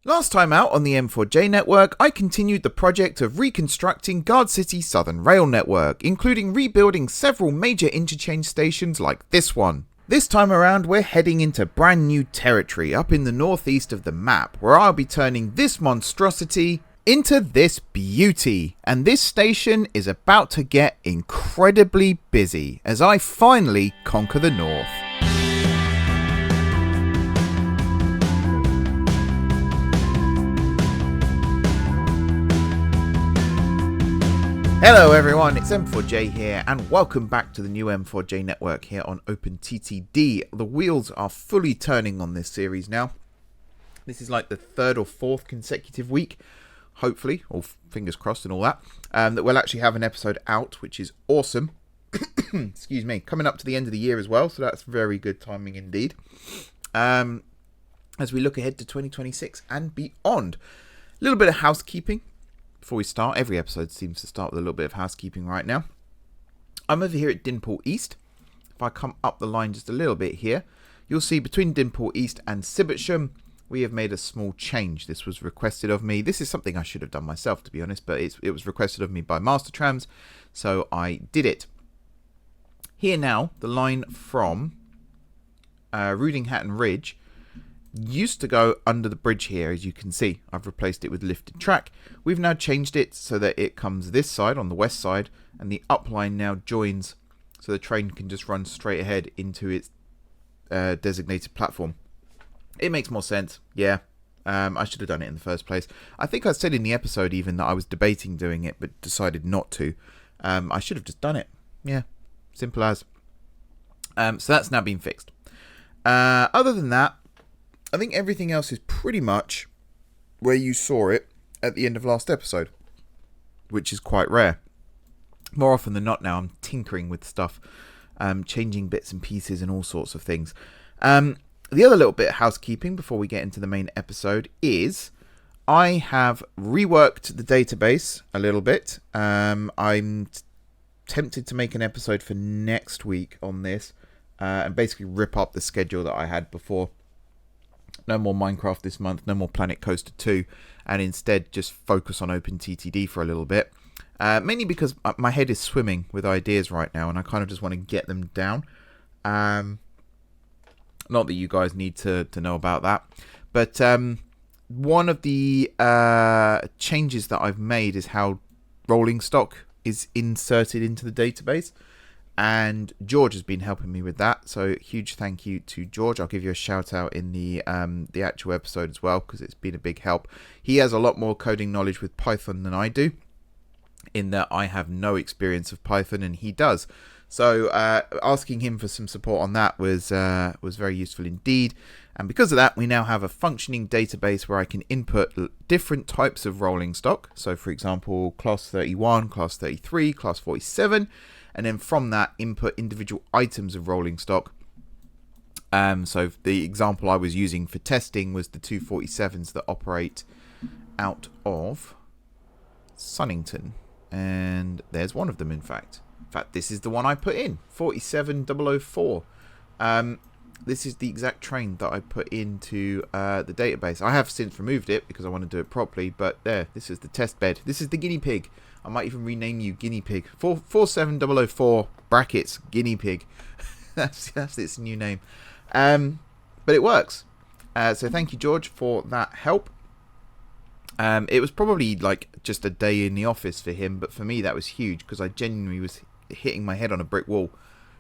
Last time out on the M4J network, I continued the project of reconstructing Guard City's Southern Rail network, including rebuilding several major interchange stations like this one. This time around, we're heading into brand new territory up in the northeast of the map, where I'll be turning this monstrosity into this beauty. And this station is about to get incredibly busy as I finally conquer the north. Hello everyone, it's M4J here and welcome back to the new M4J network here on OpenTTD. The wheels are fully turning on this series now. This is like the third or fourth consecutive week, hopefully, or fingers crossed and all that, that we'll actually have an episode out, which is awesome. Excuse me, coming up to the end of the year as well, so that's very good timing indeed. As we look ahead to 2026 and beyond. A little bit of housekeeping. Before we start, every episode seems to start with a little bit of housekeeping right now. I'm over here at Dinpool East. If I come up the line just a little bit here, you'll see between Dinpool East and Sibitsham, we have made a small change. This was requested of me. This is something I should have done myself, to be honest, but it was requested of me by Mastertrams, so I did it. Here now, the line from Rudinghatton Ridge used to go under the bridge here, as you can see. I've replaced it with lifted track. We've now changed it so that it comes this side on the west side, and the up line now joins so the train can just run straight ahead into its designated platform. It makes more sense, yeah. I should have done it in the first place. I think I said in the episode even that I was debating doing it but decided not to. I should have just done it. Yeah, simple as. So that's now been fixed. Other than that, I think everything else is pretty much where you saw it at the end of last episode, which is quite rare. More often than not now, I'm tinkering with stuff, changing bits and pieces and all sorts of things. The other little bit of housekeeping before we get into the main episode is I have reworked the database a little bit. I'm tempted to make an episode for next week on this and basically rip up the schedule that I had before. No more Minecraft this month, no more Planet Coaster 2, and instead just focus on OpenTTD for a little bit. Mainly because my head is swimming with ideas right now, and I kind of just want to get them down. Not that you guys need to know about that, but one of the changes that I've made is how rolling stock is inserted into the database. And George has been helping me with that, so huge thank you to George. I'll give you a shout out in the actual episode as well, because it's been a big help. He has a lot more coding knowledge with Python than I do, in that I have no experience of Python and he does. So asking him for some support on that was very useful indeed. And because of that, we now have a functioning database where I can input different types of rolling stock. So for example, class 31, class 33, class 47. And then from that, input individual items of rolling stock. So the example I was using for testing was the 247s that operate out of Sunnington. And there's one of them, in fact. In fact, this is the one I put in, 47004. This is the exact train that I put into the database. I have since removed it because I want to do it properly. But there, this is the test bed. This is the guinea pig. I might even rename you Guinea Pig. 47004 brackets Guinea Pig. that's its new name. But it works. So thank you, George, for that help. It was probably like just a day in the office for him, but for me that was huge because I genuinely was hitting my head on a brick wall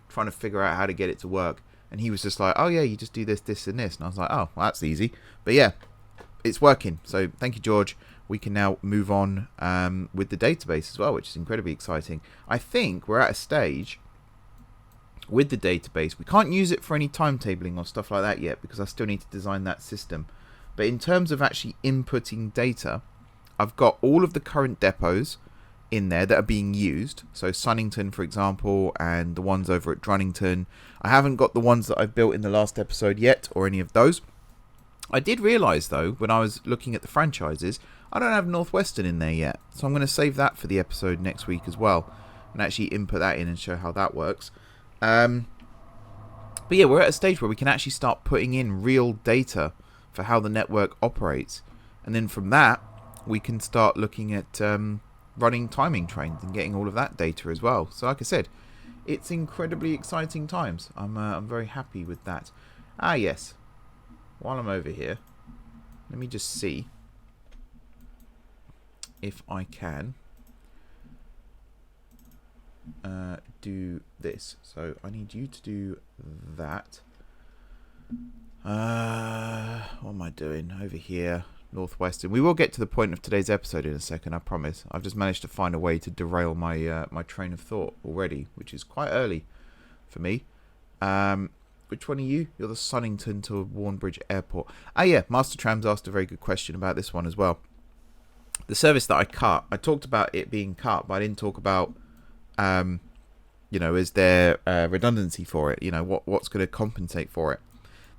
trying to figure out how to get it to work. And he was just like, oh yeah, you just do this, this, and this. And I was like, oh, well, that's easy. But yeah, it's working. So thank you, George. We can now move on with the database as well, which is incredibly exciting. I think we're at a stage with the database. We can't use it for any timetabling or stuff like that yet because I still need to design that system. But in terms of actually inputting data, I've got all of the current depots in there that are being used. So Sunnington, for example, and the ones over at Drunnington. I haven't got the ones that I've built in the last episode yet or any of those. I did realise, though, when I was looking at the franchises, I don't have Northwestern in there yet. So I'm going to save that for the episode next week as well. And actually input that in and show how that works. But yeah, we're at a stage where we can actually start putting in real data for how the network operates. And then from that, we can start looking at running timing trains and getting all of that data as well. So like I said, it's incredibly exciting times. I'm very happy with that. Ah, yes. While I'm over here, let me just see if I can do this. So I need you to do that. What am I doing over here? Northwestern. We will get to the point of today's episode in a second, I promise. I've just managed to find a way to derail my my train of thought already, which is quite early for me. Which one are you? You're the Sunnington to Warnbridge Airport. Ah, yeah. Master Trams asked a very good question about this one as well. The service that I cut, I talked about it being cut, but I didn't talk about, you know, is there redundancy for it? You know, what's going to compensate for it?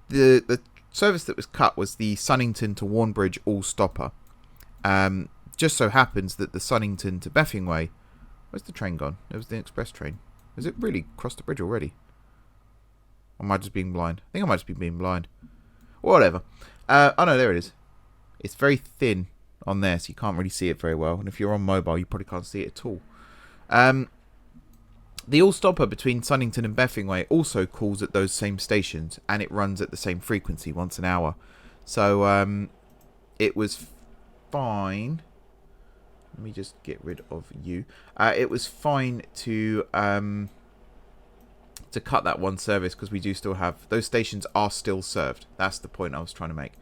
The service that was cut was the Sunnington to Warnbridge all-stopper. Just so happens that the Sunnington to Beffingway... Where's the train gone? It was the express train. Has it really crossed the bridge already? Or am I just being blind? I think I might just be being blind. Whatever. Oh no, there it is. It's very thin on there, so you can't really see it very well. And if you're on mobile, you probably can't see it at all. The all-stopper between Sunnington and Beffingway also calls at those same stations, and it runs at the same frequency once an hour. So it was fine. Let me just get rid of you. It was fine to cut that one service because we do still have... Those stations are still served. That's the point I was trying to make.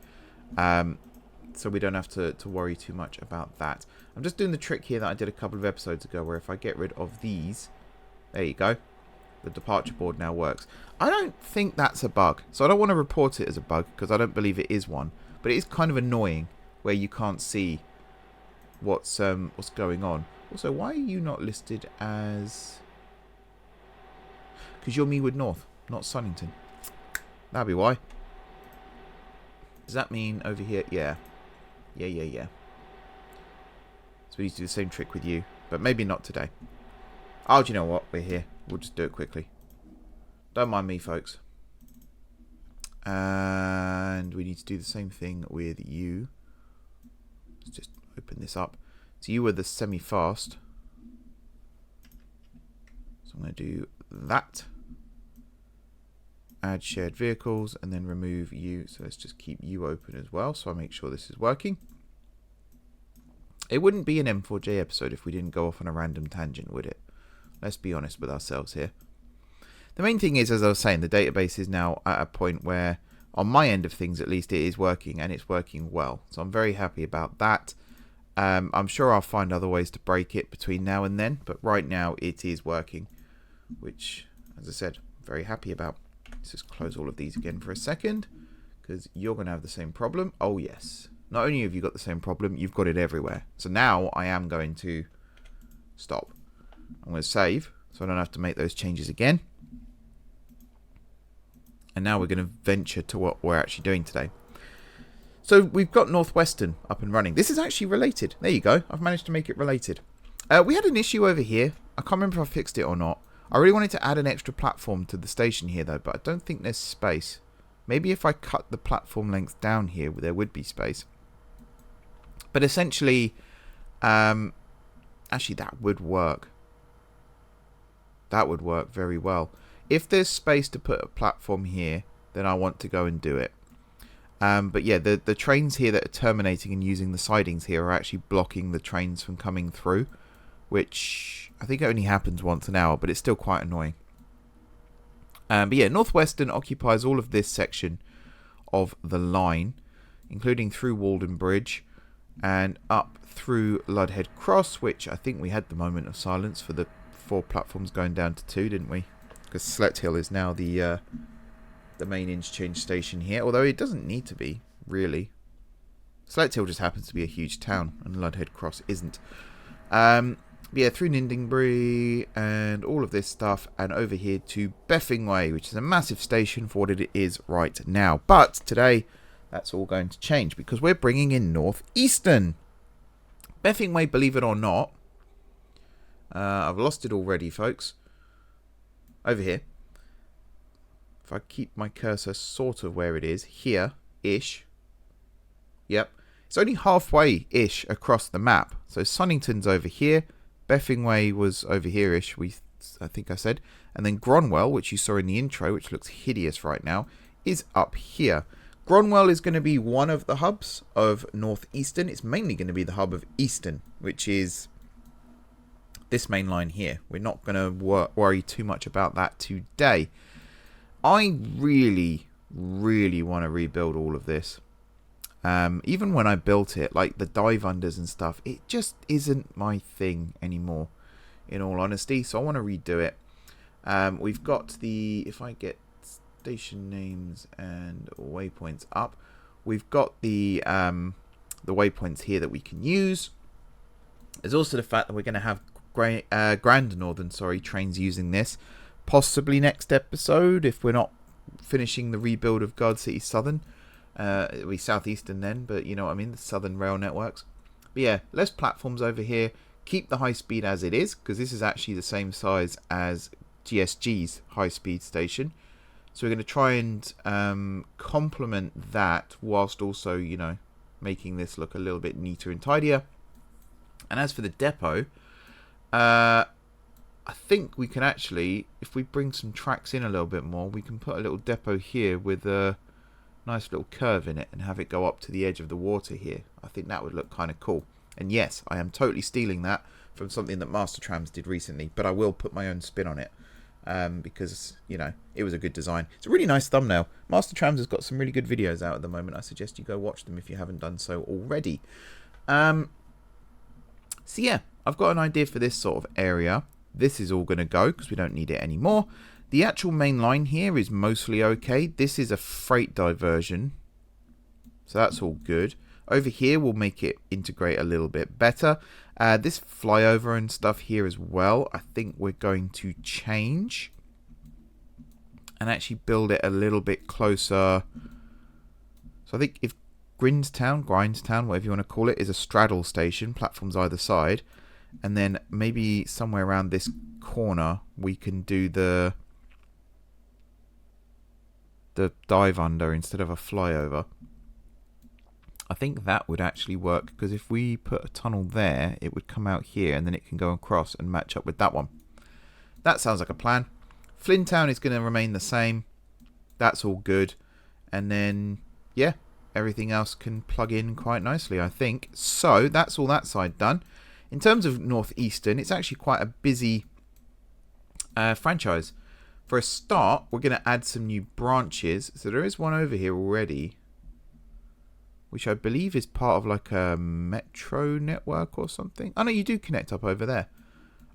So we don't have to worry too much about that. I'm just doing the trick here that I did a couple of episodes ago where if I get rid of these... There you go. The departure board now works. I don't think that's a bug. So I don't want to report it as a bug because I don't believe it is one. But it is kind of annoying where you can't see what's going on. Also, why are you not listed as... Because you're Mewood North, not Sunnington. That'd be why. Does that mean over here? Yeah. Yeah. So we need to do the same trick with you. But maybe not today. Oh, do you know what? We're here. We'll just do it quickly. Don't mind me, folks. And we need to do the same thing with you. Let's just open this up. So you were the semi-fast. So I'm going to do that. Add shared vehicles and then remove you. So let's just keep you open as well. So I make sure this is working. It wouldn't be an M4J episode if we didn't go off on a random tangent, would it? Let's be honest with ourselves here. The main thing is, as I was saying, the database is now at a point where, on my end of things at least, it is working, and it's working well. So I'm very happy about that. I'm sure I'll find other ways to break it between now and then, but right now it is working, which, as I said, I'm very happy about. Let's just close all of these again for a second, because you're going to have the same problem. Oh, yes. Not only have you got the same problem, you've got it everywhere. So now I am going to stop. I'm going to save, so I don't have to make those changes again. And now we're going to venture to what we're actually doing today. So we've got Northwestern up and running. This is actually related. There you go. I've managed to make it related. We had an issue over here. I can't remember if I fixed it or not. I really wanted to add an extra platform to the station here, though, but I don't think there's space. Maybe if I cut the platform length down here, there would be space. But essentially, actually, that would work. That would work very well. If there's space to put a platform here, then I want to go and do it. But yeah, the trains here that are terminating and using the sidings here are actually blocking the trains from coming through, which I think only happens once an hour, but it's still quite annoying. But yeah, Northwestern occupies all of this section of the line, including through Walden Bridge and up through Ludhead Cross, which I think we had the moment of silence for the 4 platforms going down to 2, didn't we? Because Slet Hill is now the main interchange station here, although it doesn't need to be, really. Slet Hill just happens to be a huge town, and Ludhead Cross isn't. Yeah, through Nindingbury and all of this stuff, and over here to Beffingway, which is a massive station for what it is right now. But today, that's all going to change, because we're bringing in Northeastern. Beffingway, believe it or not, I've lost it already, folks. Over here. If I keep my cursor sort of where it is, here-ish. Yep. It's only halfway-ish across the map. So Sunnington's over here. Beffingway was over here-ish, I think I said. And then Gronwell, which you saw in the intro, which looks hideous right now, is up here. Gronwell is going to be one of the hubs of Northeastern. It's mainly going to be the hub of Eastern, which is this main line here. We're not going to worry too much about that today. I really want to rebuild all of this. Even when I built it, like the dive unders and stuff, it just isn't my thing anymore, in all honesty. So I want to redo it. We've got if I get station names and waypoints up, we've got the waypoints here that we can use. There's also the fact that we're going to have Grand Northern trains using this, possibly next episode if we're not finishing the rebuild of Guard City Southern. It'll be Southeastern then, but you know what I mean, the Southern rail networks. But yeah, less platforms over here. Keep the high speed as it is, because this is actually the same size as GSG's high speed station. So we're going to try and complement that whilst also, you know, making this look a little bit neater and tidier. And as for the depot, I think we can actually, if we bring some tracks in a little bit more, we can put a little depot here with a nice little curve in it and have it go up to the edge of the water here. I think that would look kind of cool. And yes, I am totally stealing that from something that Master Trams did recently, but I will put my own spin on it. Because, you know, it was a good design. It's a really nice thumbnail. Master Trams has got some really good videos out at the moment. I suggest you go watch them if you haven't done so already. So yeah, I've got an idea for this sort of area. This is all going to go because we don't need it anymore. The actual main line here is mostly okay. This is a freight diversion, so that's all good. Over here, we'll make it integrate a little bit better. This flyover and stuff here as well, I think we're going to change and actually build it a little bit closer. So I think if Grindstown, whatever you want to call it, is a straddle station, platforms either side, and then maybe somewhere around this corner we can do the dive under instead of a flyover. I think that would actually work, because if we put a tunnel there, it would come out here and then it can go across and match up with that one. That sounds like a plan. Flintown is going to remain the same. That's all good. And then, yeah, everything else can plug in quite nicely, I think. So that's all that side done. In terms of Northeastern, it's actually quite a busy franchise. For a start, we're going to add some new branches. So there is one over here already, which I believe is part of like a metro network or something. Oh no, you do connect up over there.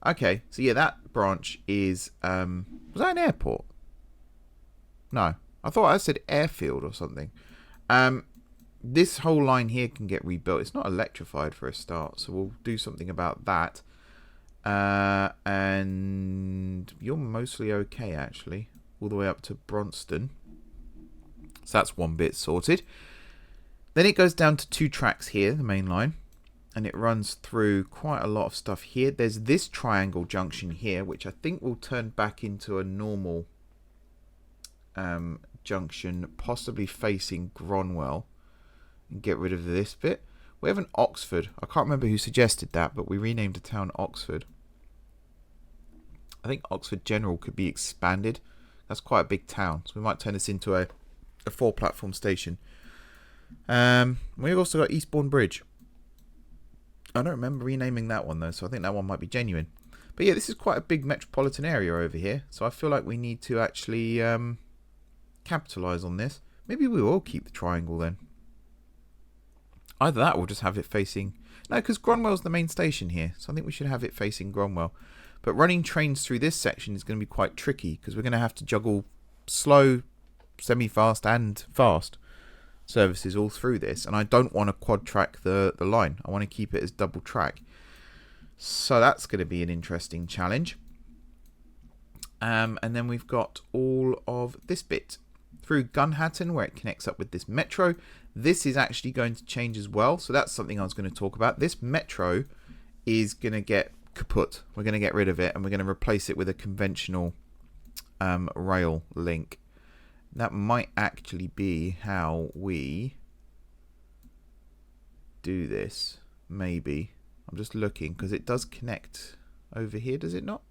Okay, so yeah, that branch is, was that an airport? No, I thought I said airfield or something. This whole line here can get rebuilt. It's not electrified for a start, so we'll do something about that. And you're mostly okay, actually, all the way up to Bronston. So that's one bit sorted. Then it goes down to 2 tracks here, the main line, and it runs through quite a lot of stuff here. There's this triangle junction here, which I think will turn back into a normal junction, possibly facing Gronwell, and get rid of this bit. We have an Oxford. I can't remember who suggested that, but we renamed a town Oxford. I think Oxford General could be expanded. That's quite a big town, so we might turn this into a 4-platform station. We've also got Eastbourne Bridge. I don't remember renaming that one though, so I think that one might be genuine. But yeah, this is quite a big metropolitan area over here, so I feel like we need to actually capitalise on this. Maybe we will keep the triangle then. Either that or we'll just have it facing... No, because Gronwell's the main station here, so I think we should have it facing Gronwell. But running trains through this section is going to be quite tricky, because we're going to have to juggle slow, semi-fast and fast services all through this, and I don't want to quad track the line. I want to keep it as double track, so that's going to be an interesting challenge. And then we've got all of this bit through Gunhattan, where it connects up with this metro. This is actually going to change as well, so that's something I was going to talk about. This metro is going to get kaput. We're going to get rid of it, and we're going to replace it with a conventional rail link. That might actually be how we do this. Maybe. I'm just looking because it does connect over here, does it not?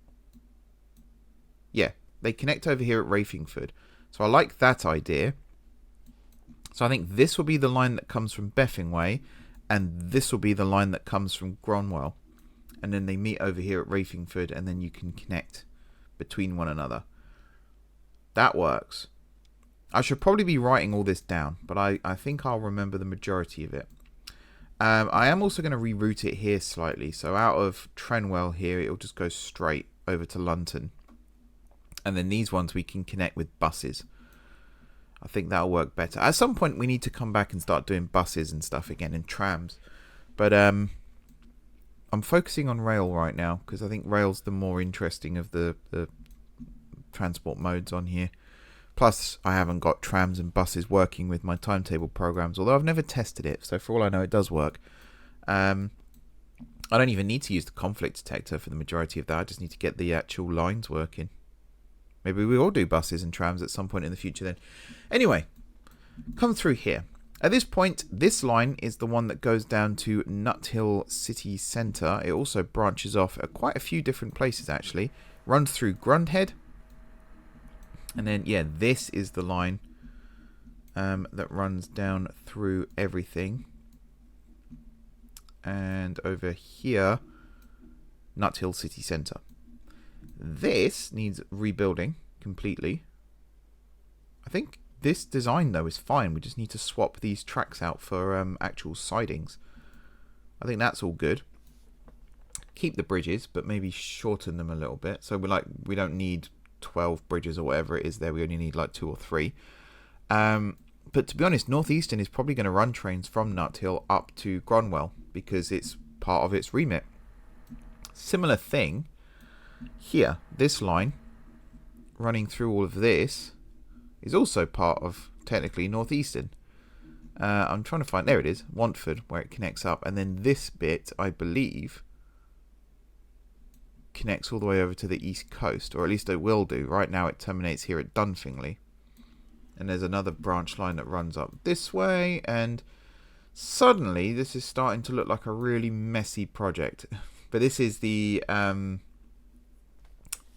Yeah, they connect over here at Rafingford. So I like that idea. So I think this will be the line that comes from Beffingway, and this will be the line that comes from Gronwell. And then they meet over here at Rafingford, and then you can connect between one another. That works. I should probably be writing all this down, but I think I'll remember the majority of it. I am also going to reroute it here slightly. So out of Trenwell here, it will just go straight over to London. And then these ones we can connect with buses. I think that'll work better. At some point, we need to come back and start doing buses and stuff again, and trams. But I'm focusing on rail right now, because I think rail's the more interesting of the transport modes on here. Plus, I haven't got trams and buses working with my timetable programs, although I've never tested it, so for all I know, it does work. I don't even need to use the conflict detector for the majority of that. I just need to get the actual lines working. Maybe we all do buses and trams at some point in the future then. Anyway, come through here. At this point, this line is the one that goes down to Nuthill City Centre. It also branches off at quite a few different places, actually. Runs through Grundhead. And then, yeah, this is the line that runs down through everything. And over here, Nuthill City Centre. This needs rebuilding completely. I think this design, though, is fine. We just need to swap these tracks out for actual sidings. I think that's all good. Keep the bridges, but maybe shorten them a little bit. So we don't need 12 bridges or whatever it is there. We only need like 2 or 3. But to be honest, Northeastern is probably going to run trains from Nuthill up to Gronwell because it's part of its remit. Similar thing here. This line running through all of this is also part of technically Northeastern. I'm trying to find, there it is, Wantford, where it connects up, and then this bit, I believe, connects all the way over to the east coast, or at least it will do. Right now it terminates here at Dunfingley, and there's another branch line that runs up this way, and suddenly this is starting to look like a really messy project. But this is the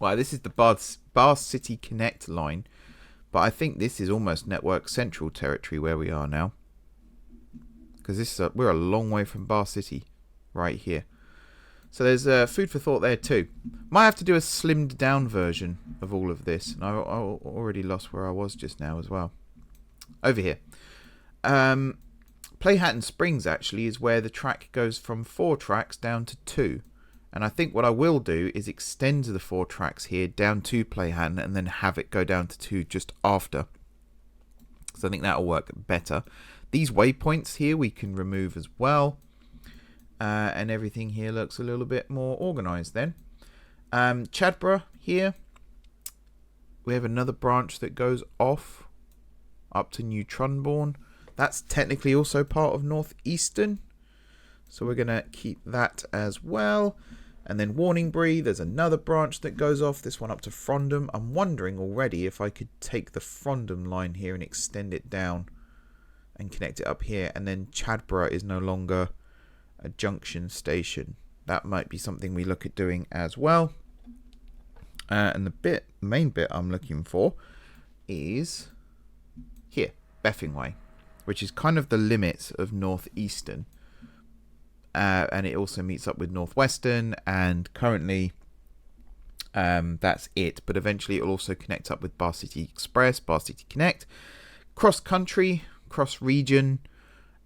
this is the Bath City Connect line, but I think this is almost Network Central territory where we are now, because this is we're a long way from Bath City right here. So there's food for thought there too. Might have to do a slimmed down version of all of this. And I already lost where I was just now as well. Over here. Playhatton Springs actually is where the track goes from 4 tracks down to 2. And I think what I will do is extend the 4 tracks here down to Playhatton and then have it go down to 2 just after. So I think that'll work better. These waypoints here we can remove as well. And everything here looks a little bit more organised then. Chadborough here. We have another branch that goes off up to New Trunbourne. That's technically also part of Northeastern. So we're going to keep that as well. And then Warningbury, there's another branch that goes off. This one up to Frondham. I'm wondering already if I could take the Frondham line here and extend it down and connect it up here. And then Chadborough is no longer a junction station. That might be something we look at doing as well. And the main bit I'm looking for is here, Beffingway, which is kind of the limits of Northeastern. And it also meets up with Northwestern, and currently that's it. But eventually it will also connect up with Bath City Express, Bath City Connect, Cross Country, Cross Region,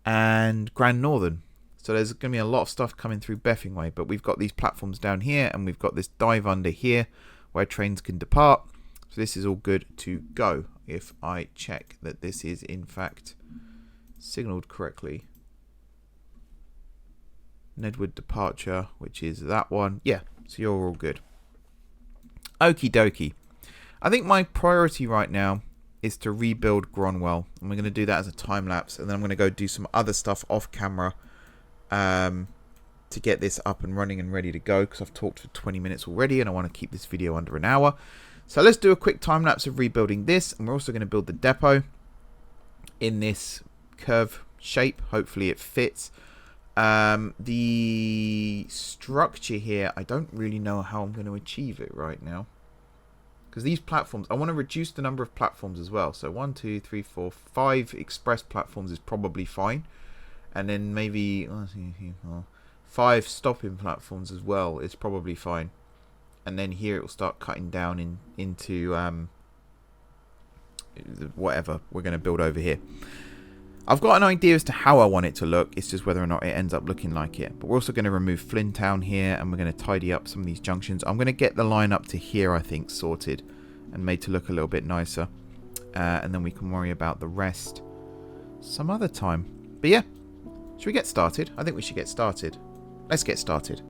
and Grand Northern. So there's going to be a lot of stuff coming through Beffingway, but we've got these platforms down here, and we've got this dive under here where trains can depart. So this is all good to go if I check that this is in fact signalled correctly. Nedwood departure, which is that one. Yeah, so you're all good. Okie dokie. I think my priority right now is to rebuild Gronwell, and we're going to do that as a time lapse, and then I'm going to go do some other stuff off camera to get this up and running and ready to go, because I've talked for 20 minutes already and I want to keep this video under an hour. So let's do a quick time lapse of rebuilding this, and we're also going to build the depot in this curve shape. Hopefully it fits. The structure here, I don't really know how I'm going to achieve it right now. Because these platforms, I want to reduce the number of platforms as well. So 1, 2, 3, 4, 5 express platforms is probably fine. And then maybe 5 stopping platforms as well is probably fine. And then here it will start cutting down into whatever we're going to build over here. I've got an idea as to how I want it to look. It's just whether or not it ends up looking like it. But we're also going to remove Flintown here, and we're going to tidy up some of these junctions. I'm going to get the line up to here, I think, sorted and made to look a little bit nicer. And then we can worry about the rest some other time. But yeah, should we get started? I think we should get started. Let's get started.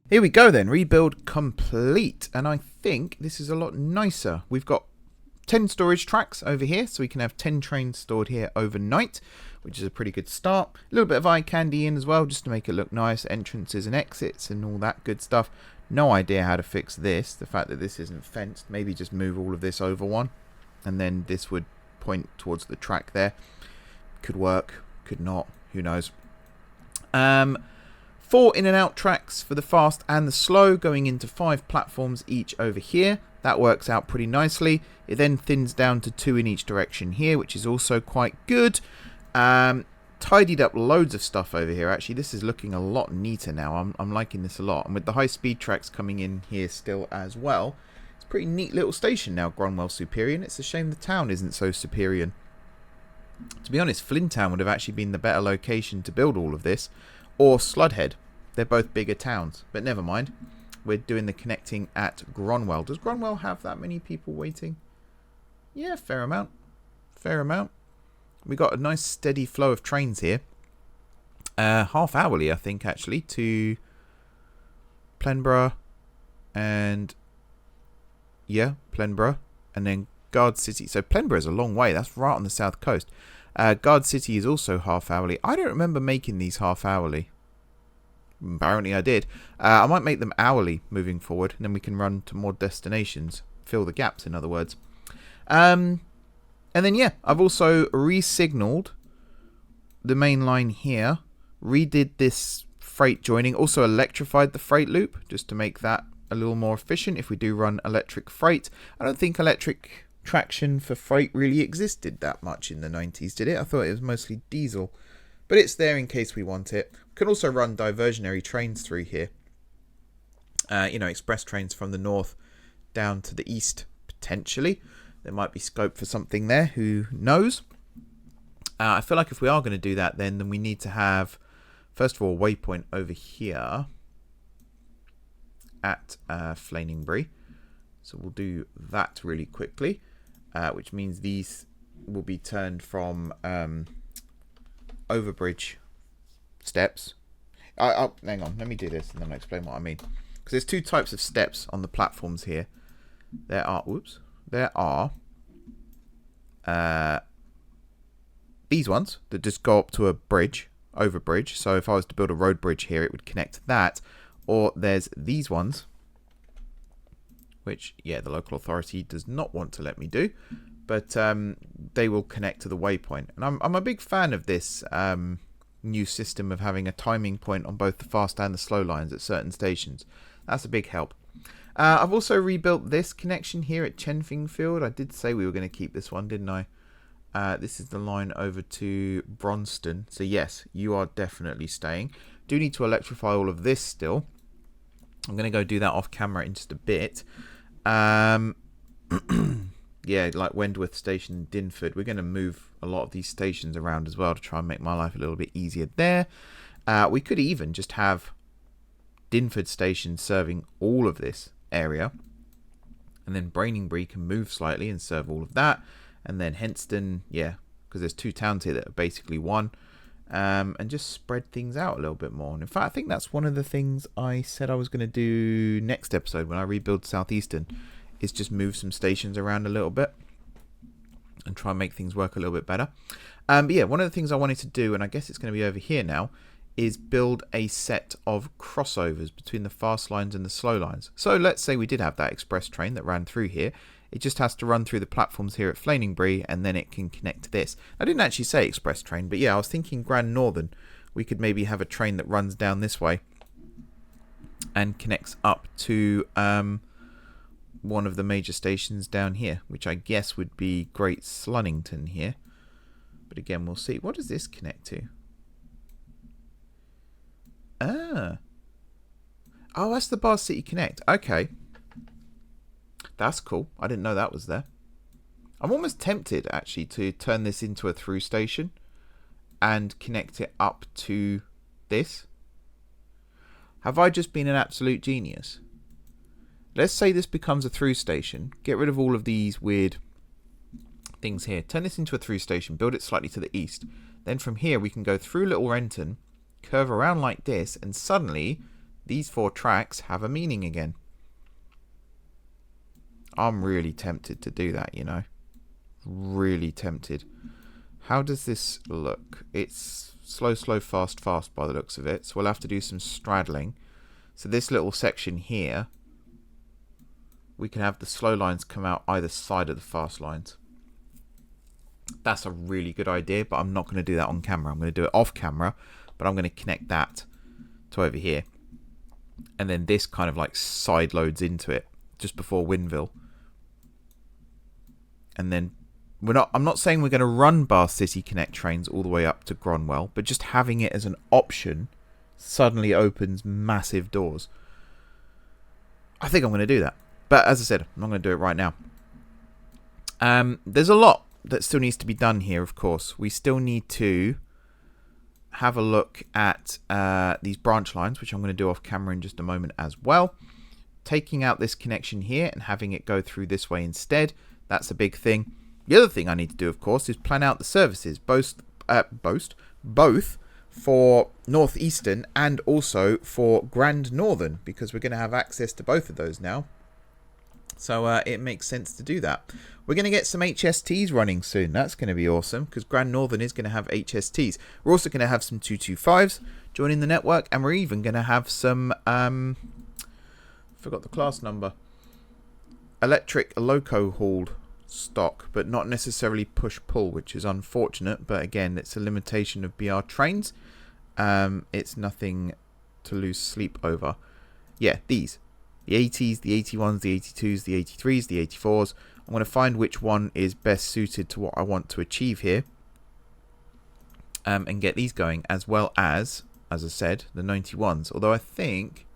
Here we go then, rebuild complete, and I think this is a lot nicer. We've got 10 storage tracks over here, so we can have 10 trains stored here overnight, which is a pretty good start. A little bit of eye candy in as well, just to make it look nice, entrances and exits and all that good stuff. No idea how to fix this, the fact that this isn't fenced. Maybe just move all of this over one, and then this would point towards the track there. Could work, could not, who knows. 4 in and out tracks for the fast and the slow, going into 5 platforms each over here. That works out pretty nicely. It then thins down to 2 in each direction here, which is also quite good. Tidied up loads of stuff over here. Actually, this is looking a lot neater now. I'm liking this a lot. And with the high speed tracks coming in here still as well, it's a pretty neat little station now, Gronwell Superior. It's a shame the town isn't so superior. To be honest, Flintown would have actually been the better location to build all of this. Or Sludhead. They're both bigger towns, but never mind. We're doing the connecting at Gronwell. Does Gronwell have that many people waiting? Yeah, fair amount. Fair amount. We got a nice steady flow of trains here. Half hourly, I think, actually, to Plenborough and Plenborough, and then Guard City. So Plenborough is a long way. That's right on the south coast. Guard City is also half hourly. I don't remember making these half hourly. Apparently I did. I might make them hourly moving forward, and then we can run to more destinations. Fill the gaps, in other words. And then, yeah, I've also re-signalled the main line here. Redid this freight joining. Also electrified the freight loop, just to make that a little more efficient if we do run electric freight. I don't think electric traction for freight really existed that much in the 90s, did it? I thought it was mostly diesel. But it's there in case we want it. We can also run diversionary trains through here. Express trains from the north down to the east, potentially. There might be scope for something there, who knows? I feel like if we are going to do that, then we need to have first of all, waypoint over here at Flaningbury. So we'll do that really quickly, which means these will be turned from overbridge steps. Hang on, let me do this and then I'll explain what I mean. Because there's two types of steps on the platforms here. There are these ones that just go up to a bridge, overbridge. So if I was to build a road bridge here, it would connect to that. Or there's these ones, which, yeah, the local authority does not want to let me do, but they will connect to the waypoint. And I'm a big fan of this new system of having a timing point on both the fast and the slow lines at certain stations. That's a big help. I've also rebuilt this connection here at Chenfingfield. I did say we were going to keep this one, didn't I? This is the line over to Bronston. So yes, you are definitely staying. Do need to electrify all of this still. I'm going to go do that off camera in just a bit. Yeah, like Wentworth Station, Dinford. We're going to move a lot of these stations around as well to try and make my life a little bit easier there. We could even just have Dinford Station serving all of this area. And then Brainingbury can move slightly and serve all of that. And then Henston, yeah, because there's two towns here that are basically one. And just spread things out a little bit more. And in fact, I think that's one of the things I said I was going to do next episode when I rebuild Southeastern, is just move some stations around a little bit and try and make things work a little bit better. But yeah, one of the things I wanted to do, and I guess it's going to be over here now, is build a set of crossovers between the fast lines and the slow lines. So let's say we did have that express train that ran through here. It just has to run through the platforms here at Flaningbury, and then it can connect to this. I didn't actually say express train, but yeah, I was thinking Grand Northern. We could maybe have a train that runs down this way and connects up to one of the major stations down here, which I guess would be Great Slunnington here. But again, we'll see. What does this connect to? Oh, that's the Bath City Connect. Okay. That's cool. I didn't know that was there. I'm almost tempted, actually, to turn this into a through station and connect it up to this. Have I just been an absolute genius? Let's say this becomes a through station. Get rid of all of these weird things here. Turn this into a through station. Build it slightly to the east. Then from here, we can go through Little Renton, curve around like this, and suddenly these four tracks have a meaning again. I'm really tempted to do that, you know. Really tempted. How does this look? It's slow, slow, fast, fast by the looks of it. So we'll have to do some straddling. So this little section here, we can have the slow lines come out either side of the fast lines. That's a really good idea, but I'm not going to do that on camera. I'm going to do it off camera, but I'm going to connect that to over here. And then this kind of like side loads into it just before Winville. And then I'm not saying we're going to run Bath City Connect trains all the way up to Gronwell, but just having it as an option suddenly opens massive doors. I think I'm going to do that. But as I said, I'm not going to do it right now. There's a lot that still needs to be done here, of course. We still need to have a look at these branch lines, which I'm going to do off camera in just a moment as well. Taking out this connection here and having it go through this way instead. That's a big thing. The other thing I need to do, of course, is plan out the services, both for Northeastern and also for Grand Northern, because we're going to have access to both of those now. So it makes sense to do that. We're going to get some HSTs running soon. That's going to be awesome, because Grand Northern is going to have HSTs. We're also going to have some 225s joining the network, and we're even going to have some... forgot the class number. Electric loco hauled stock, but not necessarily push-pull, which is unfortunate. But again, it's a limitation of BR trains. It's nothing to lose sleep over. Yeah, these. The 80s, the 81s, the 82s, the 83s, the 84s. I'm going to find which one is best suited to what I want to achieve here. And get these going, as well as I said, the 91s. Although I think...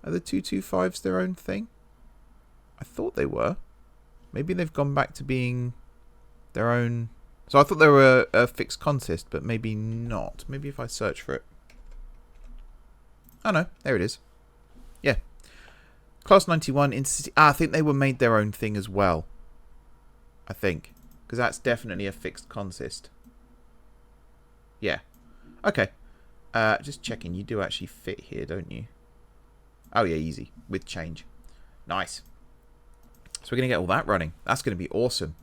Are the 225s their own thing? I thought they were. Maybe they've gone back to being their own... So I thought they were a fixed consist, but maybe not. Maybe if I search for it. Oh no, there it is. Yeah. Class 91 Intercity. I think they were made their own thing as well. I think. Because that's definitely a fixed consist. Yeah. Okay. Just checking. You do actually fit here, don't you? Oh yeah, easy. With change. Nice. So we're going to get all that running. That's going to be awesome.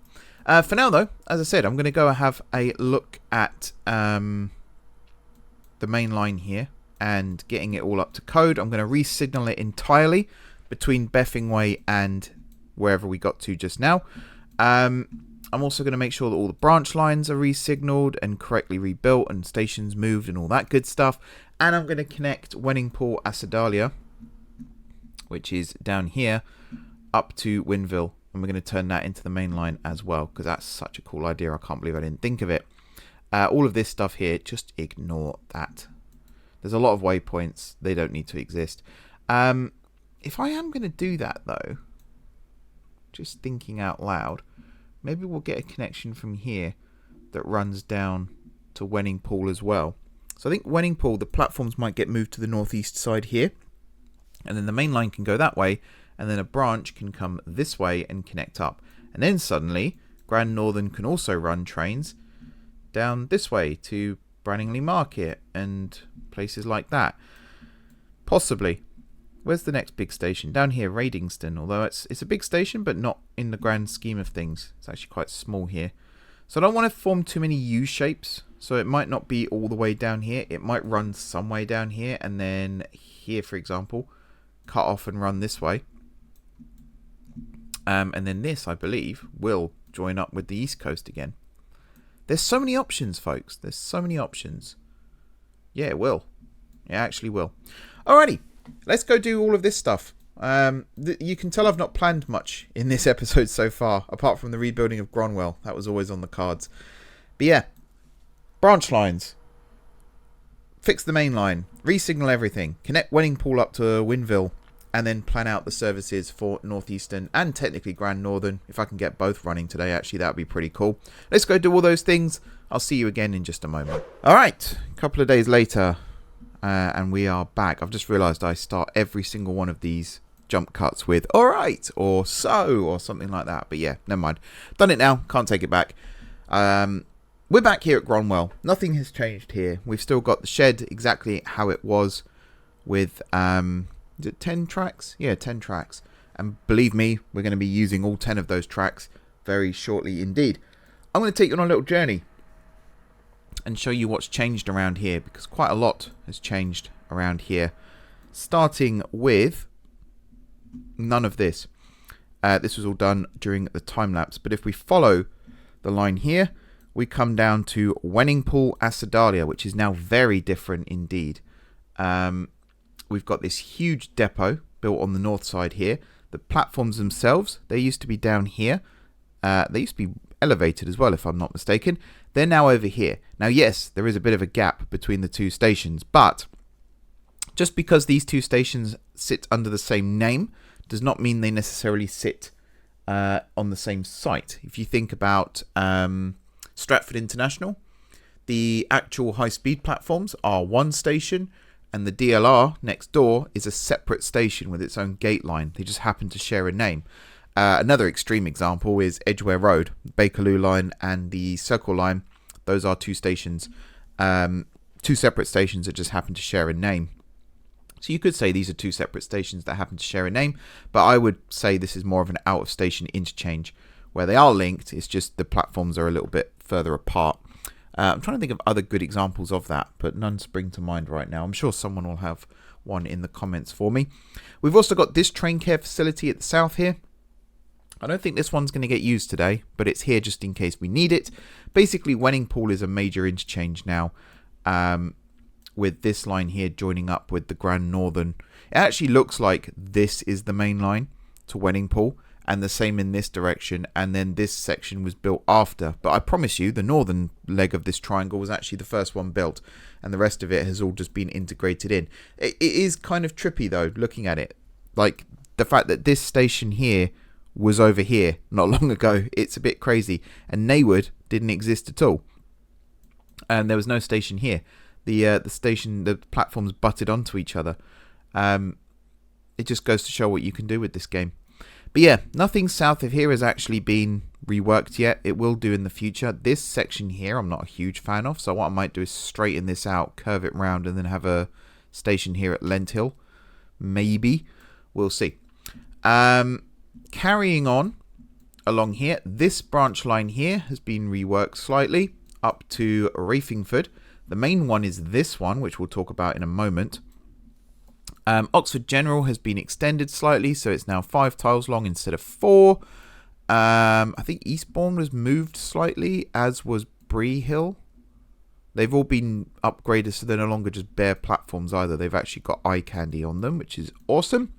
For now, though, as I said, I'm going to go have a look at the main line here and getting it all up to code. I'm going to re-signal it entirely between Beffingway and wherever we got to just now. I'm also going to make sure that all the branch lines are re-signaled and correctly rebuilt and stations moved and all that good stuff. And I'm going to connect Wenningpool Acidalia, which is down here, up to Winville. And we're going to turn that into the main line as well, because that's such a cool idea. I can't believe I didn't think of it. All of this stuff here, just ignore that. There's a lot of waypoints. They don't need to exist. If I am going to do that, though, just thinking out loud, maybe we'll get a connection from here that runs down to Wenningpool as well. So I think Wenningpool, the platforms might get moved to the northeast side here, and then the main line can go that way, and then a branch can come this way and connect up. And then suddenly, Grand Northern can also run trains down this way to Branningley Market and places like that. Possibly. Where's the next big station? Down here, Radingston. Although it's a big station, but not in the grand scheme of things. It's actually quite small here. So I don't want to form too many U-shapes. So it might not be all the way down here. It might run some way down here. And then here, for example, cut off and run this way. And then this, I believe, will join up with the East Coast again. There's so many options, folks. There's so many options. Yeah, it will. It actually will. Alrighty. Let's go do all of this stuff. You can tell I've not planned much in this episode so far, apart from the rebuilding of Gronwell. That was always on the cards. But yeah, branch lines. Fix the main line. Re-signal everything. Connect Wenningpool up to Winville. And then plan out the services for Northeastern and technically Grand Northern. If I can get both running today, actually, that would be pretty cool. Let's go do all those things. I'll see you again in just a moment. All right, a couple of days later, and we are back. I've just realised I start every single one of these jump cuts with "all right" or "so" or something like that. But yeah, never mind. Done it now. Can't take it back. We're back here at Gronwell. Nothing has changed here. We've still got the shed exactly how it was with... is it 10 tracks? Yeah, 10 tracks. And believe me, we're going to be using all 10 of those tracks very shortly indeed. I'm going to take you on a little journey and show you what's changed around here, because quite a lot has changed around here. Starting with none of this. This was all done during the time lapse. But if we follow the line here, we come down to Wenningpool Acidalia, which is now very different indeed. We've got this huge depot built on the north side here. The platforms themselves, they used to be down here. They used to be elevated as well, if I'm not mistaken. They're now over here. Now, yes, there is a bit of a gap between the two stations, but just because these two stations sit under the same name does not mean they necessarily sit on the same site. If you think about Stratford International, the actual high-speed platforms are one station, and the DLR next door is a separate station with its own gate line. They just happen to share a name. Another extreme example is Edgware Road, Bakerloo line and the Circle line. Those are two stations, two separate stations that just happen to share a name. So you could say these are two separate stations that happen to share a name, but I would say this is more of an out-of-station interchange. Where they are linked, it's just the platforms are a little bit further apart. I'm trying to think of other good examples of that, but none spring to mind right now. I'm sure someone will have one in the comments for me. We've also got this train care facility at the south here. I don't think this one's going to get used today, but it's here just in case we need it. Basically, Wenningpool is a major interchange now, with this line here joining up with the Grand Northern. It actually looks like this is the main line to Wenningpool, and the same in this direction, and then this section was built after. But I promise you, the northern leg of this triangle was actually the first one built, and the rest of it has all just been integrated in. It is kind of trippy, though, looking at it. Like, the fact that this station here was over here not long ago, it's a bit crazy. And Neywood didn't exist at all. And there was no station here. the platforms butted onto each other. It just goes to show what you can do with this game. But yeah, nothing south of here has actually been reworked yet. It will do in the future. This section here I'm not a huge fan of, so what I might do is straighten this out, curve it round, and then have a station here at Lenthill. Maybe. We'll see. Carrying on along here, this branch line here has been reworked slightly up to Rafingford. The main one is this one, which we'll talk about in a moment. Oxford General has been extended slightly, so it's now 5 tiles long instead of 4. I think Eastbourne was moved slightly, as was Bree Hill. They've all been upgraded, so they're no longer just bare platforms either. They've actually got eye candy on them, which is awesome.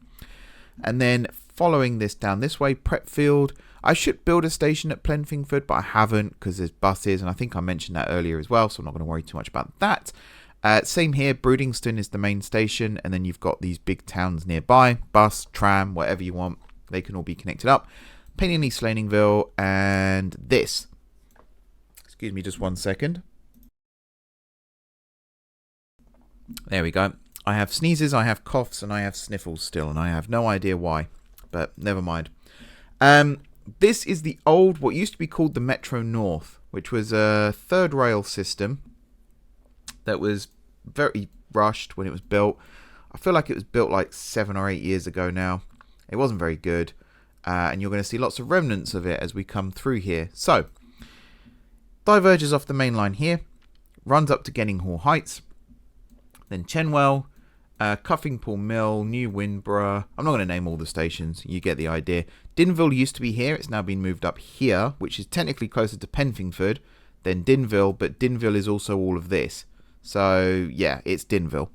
And then following this down this way, Prepfield. I should build a station at Plenfingford, but I haven't because there's buses, and I think I mentioned that earlier as well, so I'm not going to worry too much about that. Same here, Broodingstone is the main station, and then you've got these big towns nearby. Bus, tram, whatever you want. They can all be connected up. Penny and East Laningville, and this. Excuse me just one second. There we go. I have sneezes, I have coughs, and I have sniffles still, and I have no idea why, but never mind. This is the old, what used to be called the Metro North, which was a third rail system that was very rushed when it was built. I feel like it was built like 7 or 8 years ago now. It wasn't very good, and you're going to see lots of remnants of it as we come through here. So, diverges off the main line here, runs up to Genninghall Heights, then Chenwell, Cuffingpool Mill, New Windborough. I'm not going to name all the stations. You get the idea. Dinville used to be here. It's now been moved up here, which is technically closer to Penfingford than Dinville, but Dinville is also all of this. So, yeah, it's Dinville.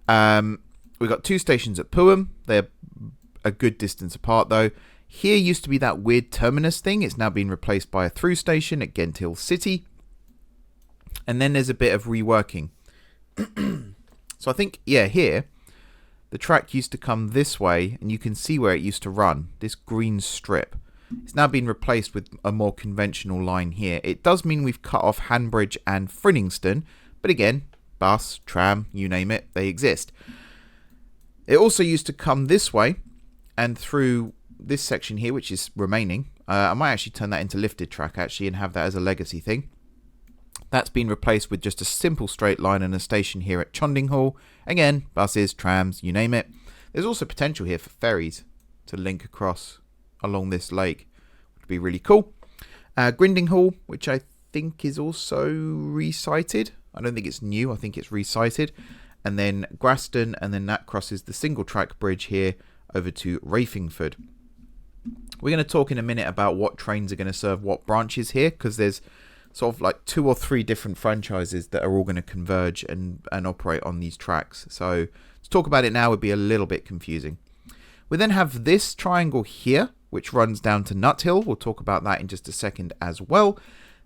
We've got 2 stations at Pooham. They're a good distance apart, though. Here used to be that weird terminus thing. It's now been replaced by a through station at Genthill City. And then there's a bit of reworking. So I think, yeah, here, the track used to come this way, and you can see where it used to run, this green strip. It's now been replaced with a more conventional line here. It does mean we've cut off Hanbridge and Frinningston, but again, bus, tram, you name it, they exist. It also used to come this way, and through this section here, which is remaining. I might actually turn that into lifted track, actually, and have that as a legacy thing. That's been replaced with just a simple straight line and a station here at Chondinghall. Again, buses, trams, you name it. There's also potential here for ferries to link across along this lake, which would be really cool. Grindinghall, which I think is also resited. I don't think it's new, I think it's resited. And then Graston, and then that crosses the single track bridge here over to Rafingford. We're going to talk in a minute about what trains are going to serve what branches here, because there's sort of like 2 or 3 different franchises that are all going to converge and operate on these tracks. So to talk about it now would be a little bit confusing. We then have this triangle here, which runs down to Nuthill. We'll talk about that in just a second as well.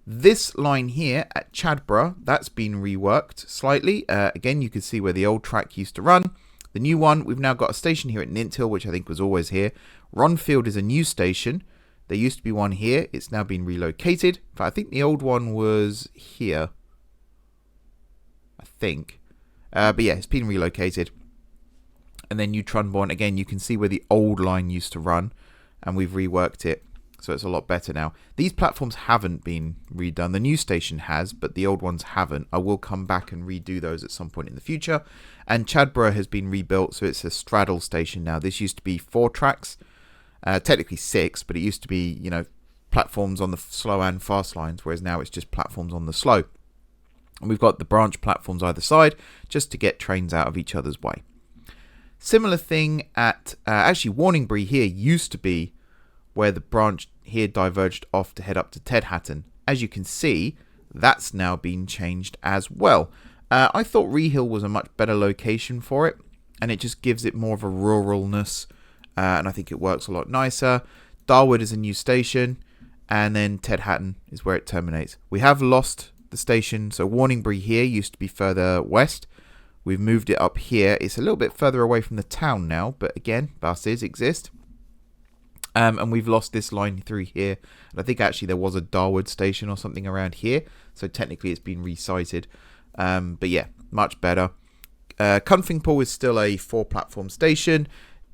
This line here at Chadborough, that's been reworked slightly. Again, you can see where the old track used to run. The new one, we've now got a station here at Ninthill, which I think was always here. Ronfield is a new station. There used to be one here. It's now been relocated. In fact, I think the old one was here. I think. But yeah, it's been relocated. And then New Trunbourne, again, you can see where the old line used to run. And we've reworked it. So it's a lot better now. These platforms haven't been redone. The new station has, but the old ones haven't. I will come back and redo those at some point in the future. And Chadborough has been rebuilt, so it's a straddle station now. This used to be 4 tracks. Technically 6, but it used to be, you know, platforms on the slow and fast lines, whereas now it's just platforms on the slow. And we've got the branch platforms either side, just to get trains out of each other's way. Similar thing at, actually Warningbury here used to be where the branch here diverged off to head up to Tedhatton. As you can see, that's now been changed as well. I thought Rehill was a much better location for it, and it just gives it more of a ruralness. And I think it works a lot nicer. Darwood is a new station, and then Tedhatton is where it terminates. We have lost the station, so Warningbury here used to be further west. We've moved it up here. It's a little bit further away from the town now, but again, buses exist. And we've lost this line through here. And I think actually there was a Darwood station or something around here, so technically it's been resited. But yeah, much better. Cunfingpool is still a 4-platform station,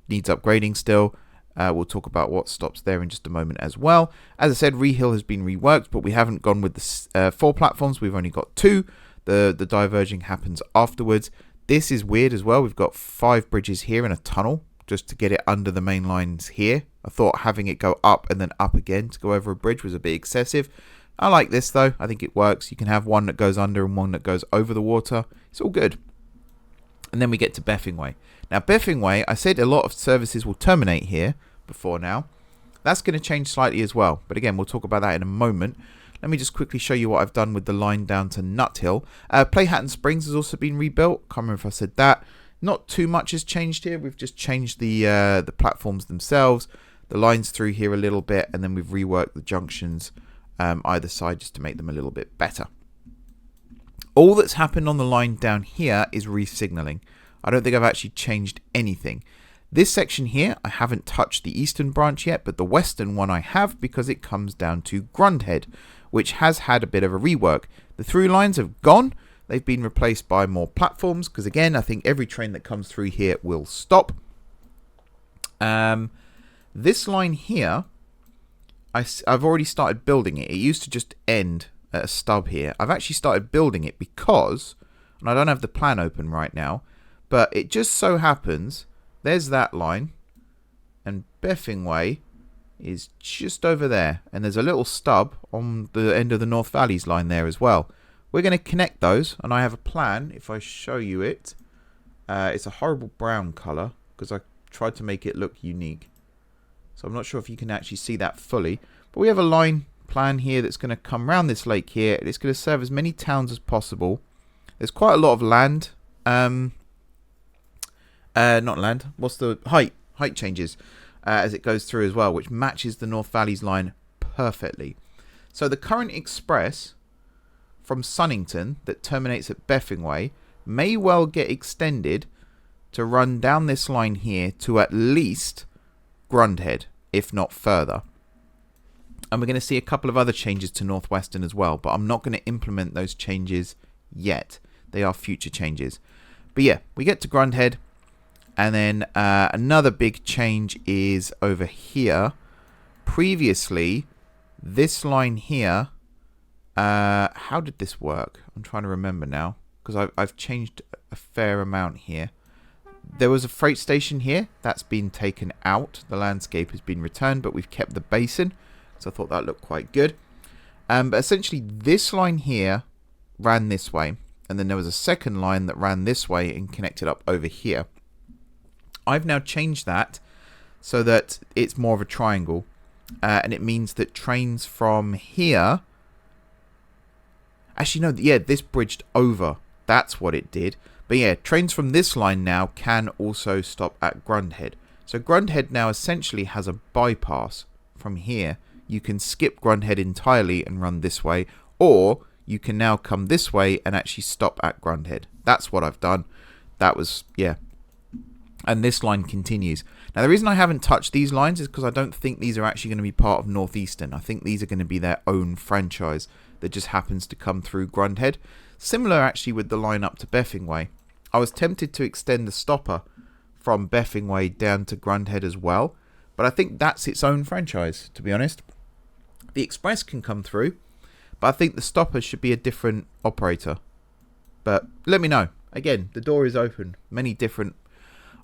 needs upgrading still. We'll talk about what stops there in just a moment as well. As I said, Rehill has been reworked, but we haven't gone with the 4 platforms. We've only got 2. The diverging happens afterwards. This is weird as well. We've got 5 bridges here and a tunnel just to get it under the main lines here. I thought having it go up and then up again to go over a bridge was a bit excessive. I like this though. I think it works. You can have one that goes under and one that goes over the water. It's all good. And then we get to Beffing Way. Now, Beffing Way, I said a lot of services will terminate here before now. That's going to change slightly as well. But again, we'll talk about that in a moment. Let me just quickly show you what I've done with the line down to Nuthill. Playhatton Springs has also been rebuilt. Can't remember if I said that. Not too much has changed here. We've just changed the platforms themselves, the lines through here a little bit, and then we've reworked the junctions either side just to make them a little bit better. All that's happened on the line down here is re-signalling. I don't think I've actually changed anything. This section here, I haven't touched the eastern branch yet, but the western one I have because it comes down to Grundhead, which has had a bit of a rework. The through lines have gone. They've been replaced by more platforms because, again, I think every train that comes through here will stop. This line here, I've already started building it. It used to just end at a stub here. I've actually started building it because, and I don't have the plan open right now, but it just so happens there's that line and Beffing Way is just over there, and there's a little stub on the end of the North Valleys line there as well. We're going to connect those, and I have a plan. If I show you it, it's a horrible brown color because I tried to make it look unique, so I'm not sure if you can actually see that fully, but we have a line plan here that's going to come around this lake here, and it's going to serve as many towns as possible. There's quite a lot of land, not land, what's the height changes as it goes through as well, which matches the North Valleys line perfectly. So the current express from Sunnington that terminates at Beffing Way may well get extended to run down this line here to at least Grundhead, if not further. And we're going to see a couple of other changes to Northwestern as well, but I'm not going to implement those changes yet. They are future changes. But yeah, we get to Grundhead, and then another big change is over here. Previously, this line here, how did this work? I'm trying to remember now, because I've changed a fair amount here. There was a freight station here. That's been taken out. The landscape has been returned, but we've kept the basin. So I thought that looked quite good. But essentially, this line here ran this way. And then there was a second line that ran this way and connected up over here. I've now changed that so that it's more of a triangle. And it means that trains from here... Actually, no, yeah, this bridged over. That's what it did. But yeah, trains from this line now can also stop at Grundhead. So Grundhead now essentially has a bypass from here. You can skip Grundhead entirely and run this way. Or you can now come this way and actually stop at Grundhead. That's what I've done. That was, yeah. And this line continues. Now, the reason I haven't touched these lines is because I don't think these are actually going to be part of Northeastern. I think these are going to be their own franchise that just happens to come through Grundhead. Similar, actually, with the line up to Beffing Way. I was tempted to extend the stopper from Beffing Way down to Grundhead as well. But I think that's its own franchise, to be honest. The Express can come through, but I think the stopper should be a different operator. But let me know. Again, the door is open. Many different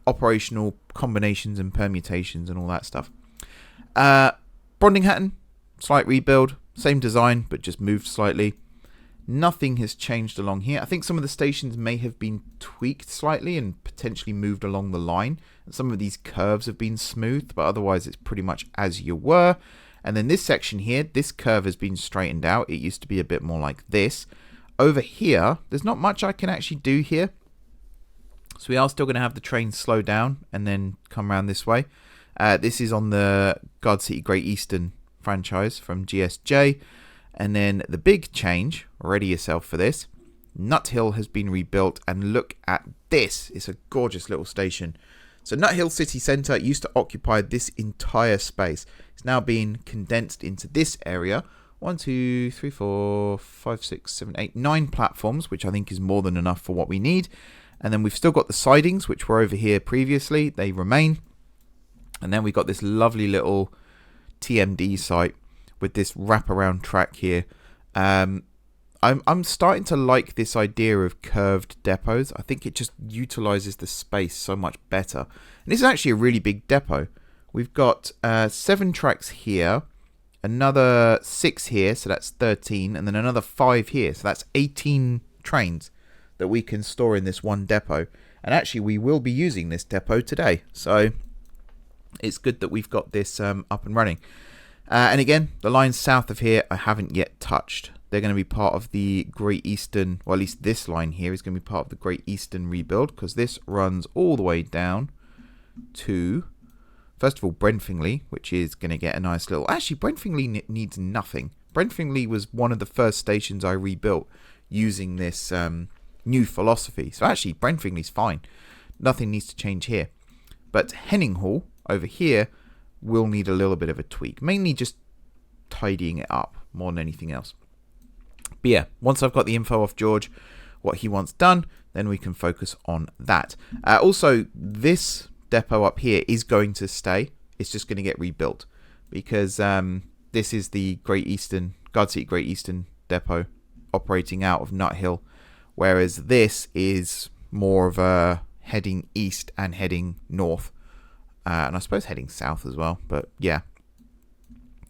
operational combinations and permutations and all that stuff. Brondinghattan, slight rebuild. Same design, but just moved slightly. Nothing has changed along here. I think some of the stations may have been tweaked slightly and potentially moved along the line. And some of these curves have been smoothed, but otherwise it's pretty much as you were. And then this section here, this curve has been straightened out. It used to be a bit more like this. Over here, there's not much I can actually do here. So we are still going to have the train slow down and then come around this way. This is on the Guard City Great Eastern franchise from GSJ. And then the big change, ready yourself for this, Nuthill has been rebuilt, and look at this. It's a gorgeous little station. So Nuthill City Centre used to occupy this entire space. It's now been condensed into this area 1, 2, 3, 4, 5, 6, 7, 8, 9 platforms, which I think is more than enough for what we need. And then we've still got the sidings, which were over here previously. They remain. And then we've got this lovely little TMD site with this wraparound track here. I'm starting to like this idea of curved depots. I think it just utilizes the space so much better. And this is actually a really big depot. We've got 7 tracks here, another 6 here, so that's 13, and then another 5 here, so that's 18 trains that we can store in this one depot. And actually we will be using this depot today, so it's good that we've got this up and running. And again, the lines south of here I haven't yet touched. They're going to be part of the Great Eastern, well, at least this line here is going to be part of the Great Eastern rebuild, because this runs all the way down to, first of all, Brenfingli, which is going to get a nice little... Actually, Brenfingli needs nothing. Brenfingli was one of the first stations I rebuilt using this new philosophy. So actually, Brenfingli's fine. Nothing needs to change here. But Henninghall over here will need a little bit of a tweak. Mainly just tidying it up more than anything else. But yeah, once I've got the info off George, what he wants done, then we can focus on that. Also, this depot up here is going to stay. It's just going to get rebuilt because this is the Great Eastern, Guard City Great Eastern depot operating out of Nut Hill, whereas this is more of a heading east and heading north, and I suppose heading south as well. But yeah,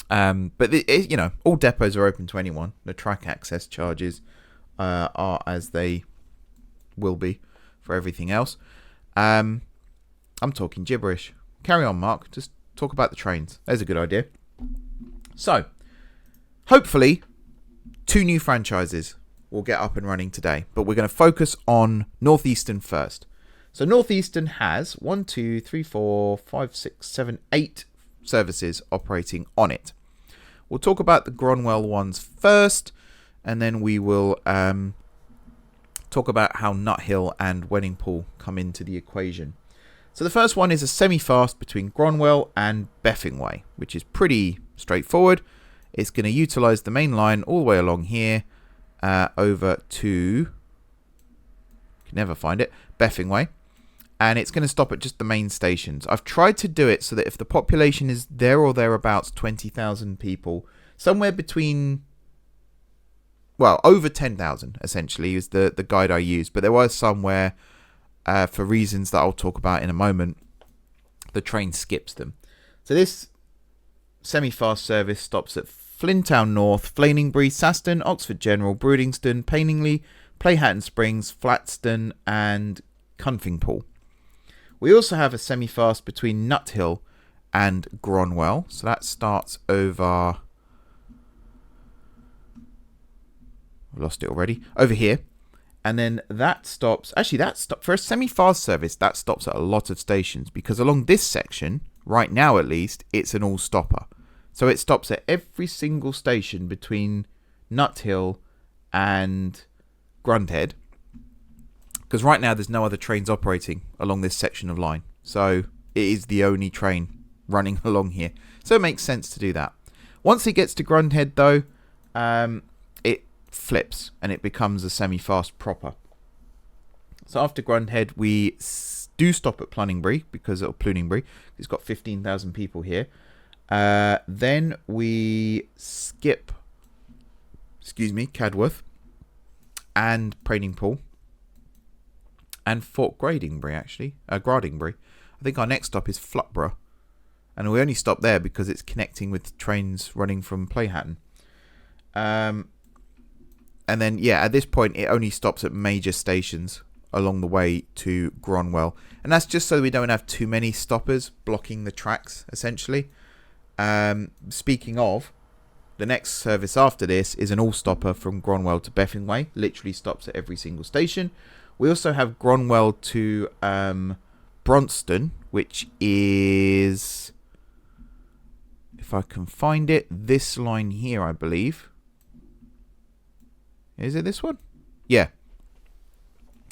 but you know, all depots are open to anyone. The track access charges are as they will be for everything else. I'm talking gibberish. Carry on, Mark. Just talk about the trains. There's a good idea. So, hopefully, 2 new franchises will get up and running today. But we're going to focus on Northeastern first. So, Northeastern has 1, 2, 3, 4, 5, 6, 7, 8 services operating on it. We'll talk about the Gronwell ones first. And then we will talk about how Nut Hill and Wenningpool come into the equation. So the first one is a semi-fast between Gronwell and Beffingway, which is pretty straightforward. It's going to utilise the main line all the way along here over to, can never find it, Beffingway. And it's going to stop at just the main stations. I've tried to do it so that if the population is there or thereabouts 20,000 people, somewhere between, well, over 10,000 essentially is the guide I used. But there was some where, for reasons that I'll talk about in a moment, the train skips them. So this semi-fast service stops at Flintown North, Flaningbury, Saston, Oxford General, Broodingston, Painingly, Playhatton Springs, Flatston and Cunfingpool. We also have a semi-fast between Nut Hill and Gronwell. So that starts over... I lost it already. Over here. And then that stops... Actually, that stops... For a semi-fast service, that stops at a lot of stations. Because along this section, right now at least, it's an all-stopper. So it stops at every single station between Nut Hill and Grundhead. Because right now there's no other trains operating along this section of line. So it is the only train running along here. So it makes sense to do that. Once it gets to Grundhead though, it flips and it becomes a semi-fast proper. So after Grundhead we do stop at Pluningbury because of Pluningbury. It's got 15,000 people here. Then we skip, Cadworth and Prainingpool. And Fort Gradingbury, actually. Gradingbury. I think our next stop is Flutborough. And we only stop there because it's connecting with trains running from Playhatton. And then, yeah, at this point, it only stops at major stations along the way to Gronwell. And that's just so we don't have too many stoppers blocking the tracks, essentially. Speaking of, the next service after this is an all-stopper from Gronwell to Beffingway. Literally stops at every single station. We also have Gronwell to Bronston, which is, if I can find it, this line here, I believe. Is it this one? Yeah.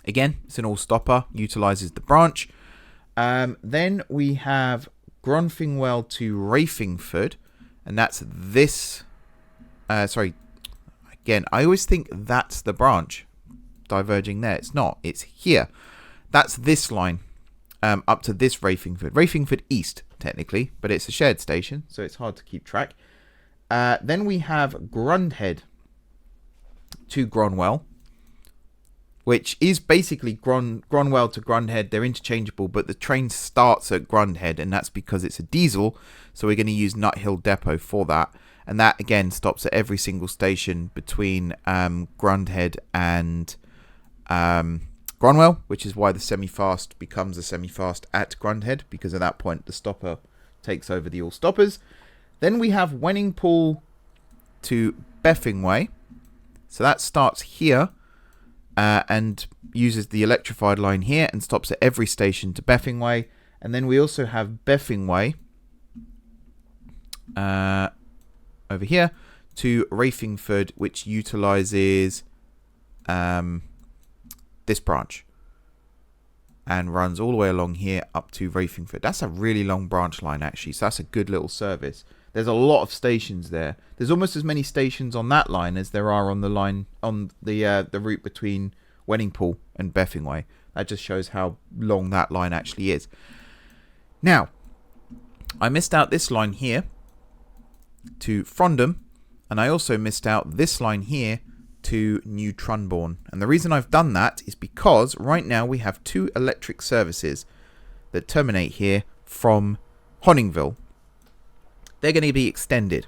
Again, it's an all-stopper, utilises the branch. Then we have Gronfingwell to Rafingford, and that's this Sorry, again, I always think that's the branch diverging there. It's not. It's here. That's this line up to this Rafingford. Rafingford East, technically, but it's a shared station, so it's hard to keep track. Then we have Grundhead to Gronwell, which is basically Gronwell to Grundhead. They're interchangeable, but the train starts at Grundhead, and that's because it's a diesel, so we're going to use Nuthill Depot for that. And that, again, stops at every single station between Grundhead and Gronwell, which is why the semi-fast becomes a semi-fast at Grundhead, because at that point the stopper takes over the all-stoppers. Then we have Wenningpool to Beffingway. So that starts here and uses the electrified line here and stops at every station to Beffingway. And then we also have Beffingway over here to Rafingford, which utilizes this branch and runs all the way along here up to Rafingford. That's a really long branch line, actually, so that's a good little service. There's a lot of stations there. There's almost as many stations on that line as there are on the line on the route between Wenningpool and Beffingway. That just shows how long that line actually is. Now, I missed out this line here to Frondham, and I also missed out this line here to New Trunbourne. And the reason I've done that is because right now we have 2 electric services that terminate here from Honingville. They're going to be extended.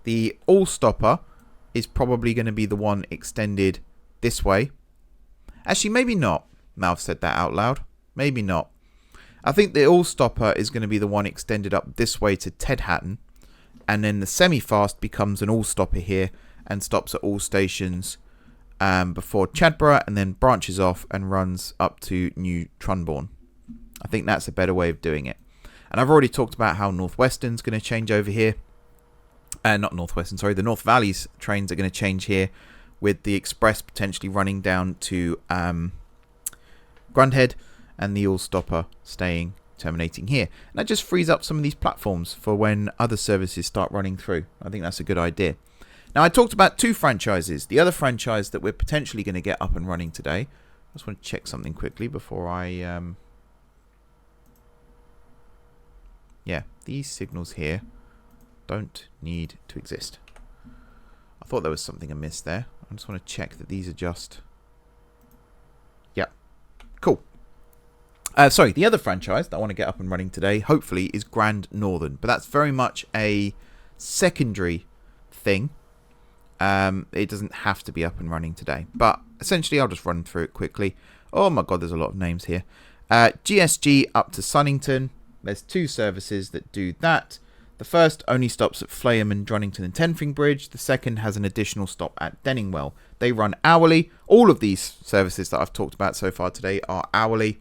The all-stopper is probably going to be the one extended this way. Actually, maybe not. Mouth said that out loud. Maybe not. I think the all-stopper is going to be the one extended up this way to Tedhatton. And then the semi-fast becomes an all-stopper here and stops at all stations before Chadborough, and then branches off and runs up to New Trunbourne. I think that's a better way of doing it. And I've already talked about how Northwestern's going to change over here. Not Northwestern, sorry. The North Valley's trains are going to change here, with the Express potentially running down to Grundhead and the all-stopper terminating here. And that just frees up some of these platforms for when other services start running through. I think that's a good idea. Now, I talked about 2 franchises. The other franchise that we're potentially going to get up and running today. I just want to check something quickly before I... Yeah, these signals here don't need to exist. I thought there was something amiss there. I just want to check that these are just... Yeah, cool. Sorry, the other franchise that I want to get up and running today, hopefully, is Grand Northern. But that's very much a secondary thing. It doesn't have to be up and running today. But essentially, I'll just run through it quickly. Oh my god, there's a lot of names here. GSG up to Sunnington. There's 2 services that do that. The first only stops at Flayham and Dronnington and Tenfing Bridge. The second has an additional stop at Denningwell. They run hourly. All of these services that I've talked about so far today are hourly,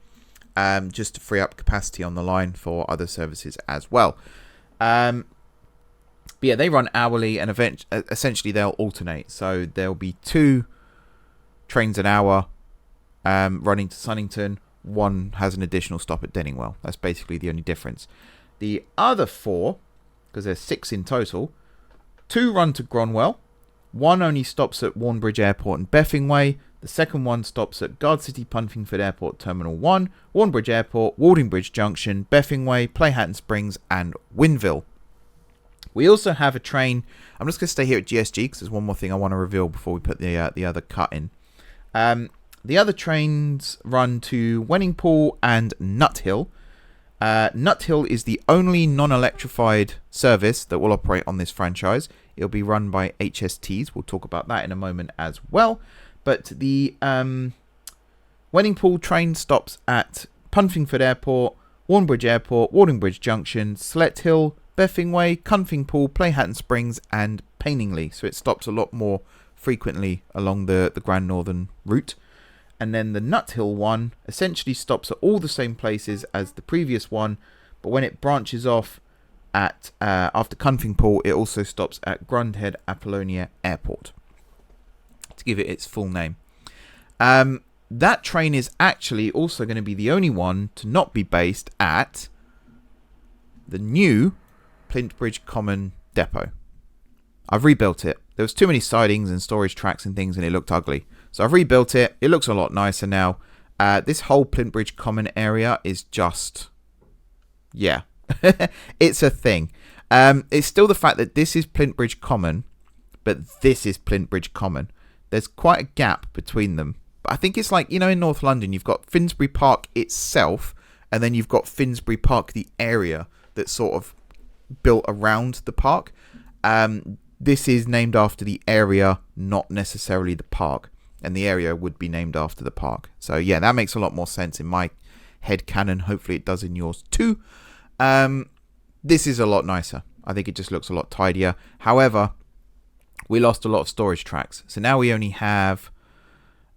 just to free up capacity on the line for other services as well. But yeah, they run hourly, and essentially they'll alternate. So there'll be 2 trains an hour running to Sunnington. 1 has an additional stop at Denningwell. That's basically the only difference. The other 4, because there's 6 in total, 2 run to Gronwell. 1 only stops at Warnbridge Airport and Beffingway. The second one stops at Guard City Puntingford Airport Terminal 1, Warnbridge Airport, Waldingbridge Junction, Beffingway, Playhatton Springs, and Winville. We also have a train. I'm just going to stay here at GSG because there's one more thing I want to reveal before we put the other cut in. The other trains run to Wenningpool and Nuthill. Nuthill is the only non-electrified service that will operate on this franchise. It'll be run by HSTs. We'll talk about that in a moment as well. But the Wenningpool train stops at Puntingford Airport, Warnbridge Airport, Waldingbridge Junction, Slet Hill, Beffingway, Cunfingpool, Playhatton Springs, and Painingly. So it stops a lot more frequently along the Grand Northern route. And then the Nuthill one essentially stops at all the same places as the previous one, but when it branches off at after Cunfingpool, it also stops at Grundhead Apollonia Airport, to give it its full name. That train is actually also going to be the only one to not be based at the new Plintbridge Common Depot. I've rebuilt it. there was too many sidings and storage tracks and things, and it looked ugly. So I've rebuilt it. It looks a lot nicer now. This whole Plintbridge Common area is just, yeah, it's a thing. It's still the fact that this is Plintbridge Common, but this is Plintbridge Common. There's quite a gap between them. But I think it's like, you know, in North London, you've got Finsbury Park itself, and then you've got Finsbury Park, the area that's sort of built around the park. This is named after the area, not necessarily the park. And the area would be named after the park. So yeah, that makes a lot more sense in my head canon. Hopefully it does in yours too. This is a lot nicer. I think it just looks a lot tidier. However, we lost a lot of storage tracks. So now we only have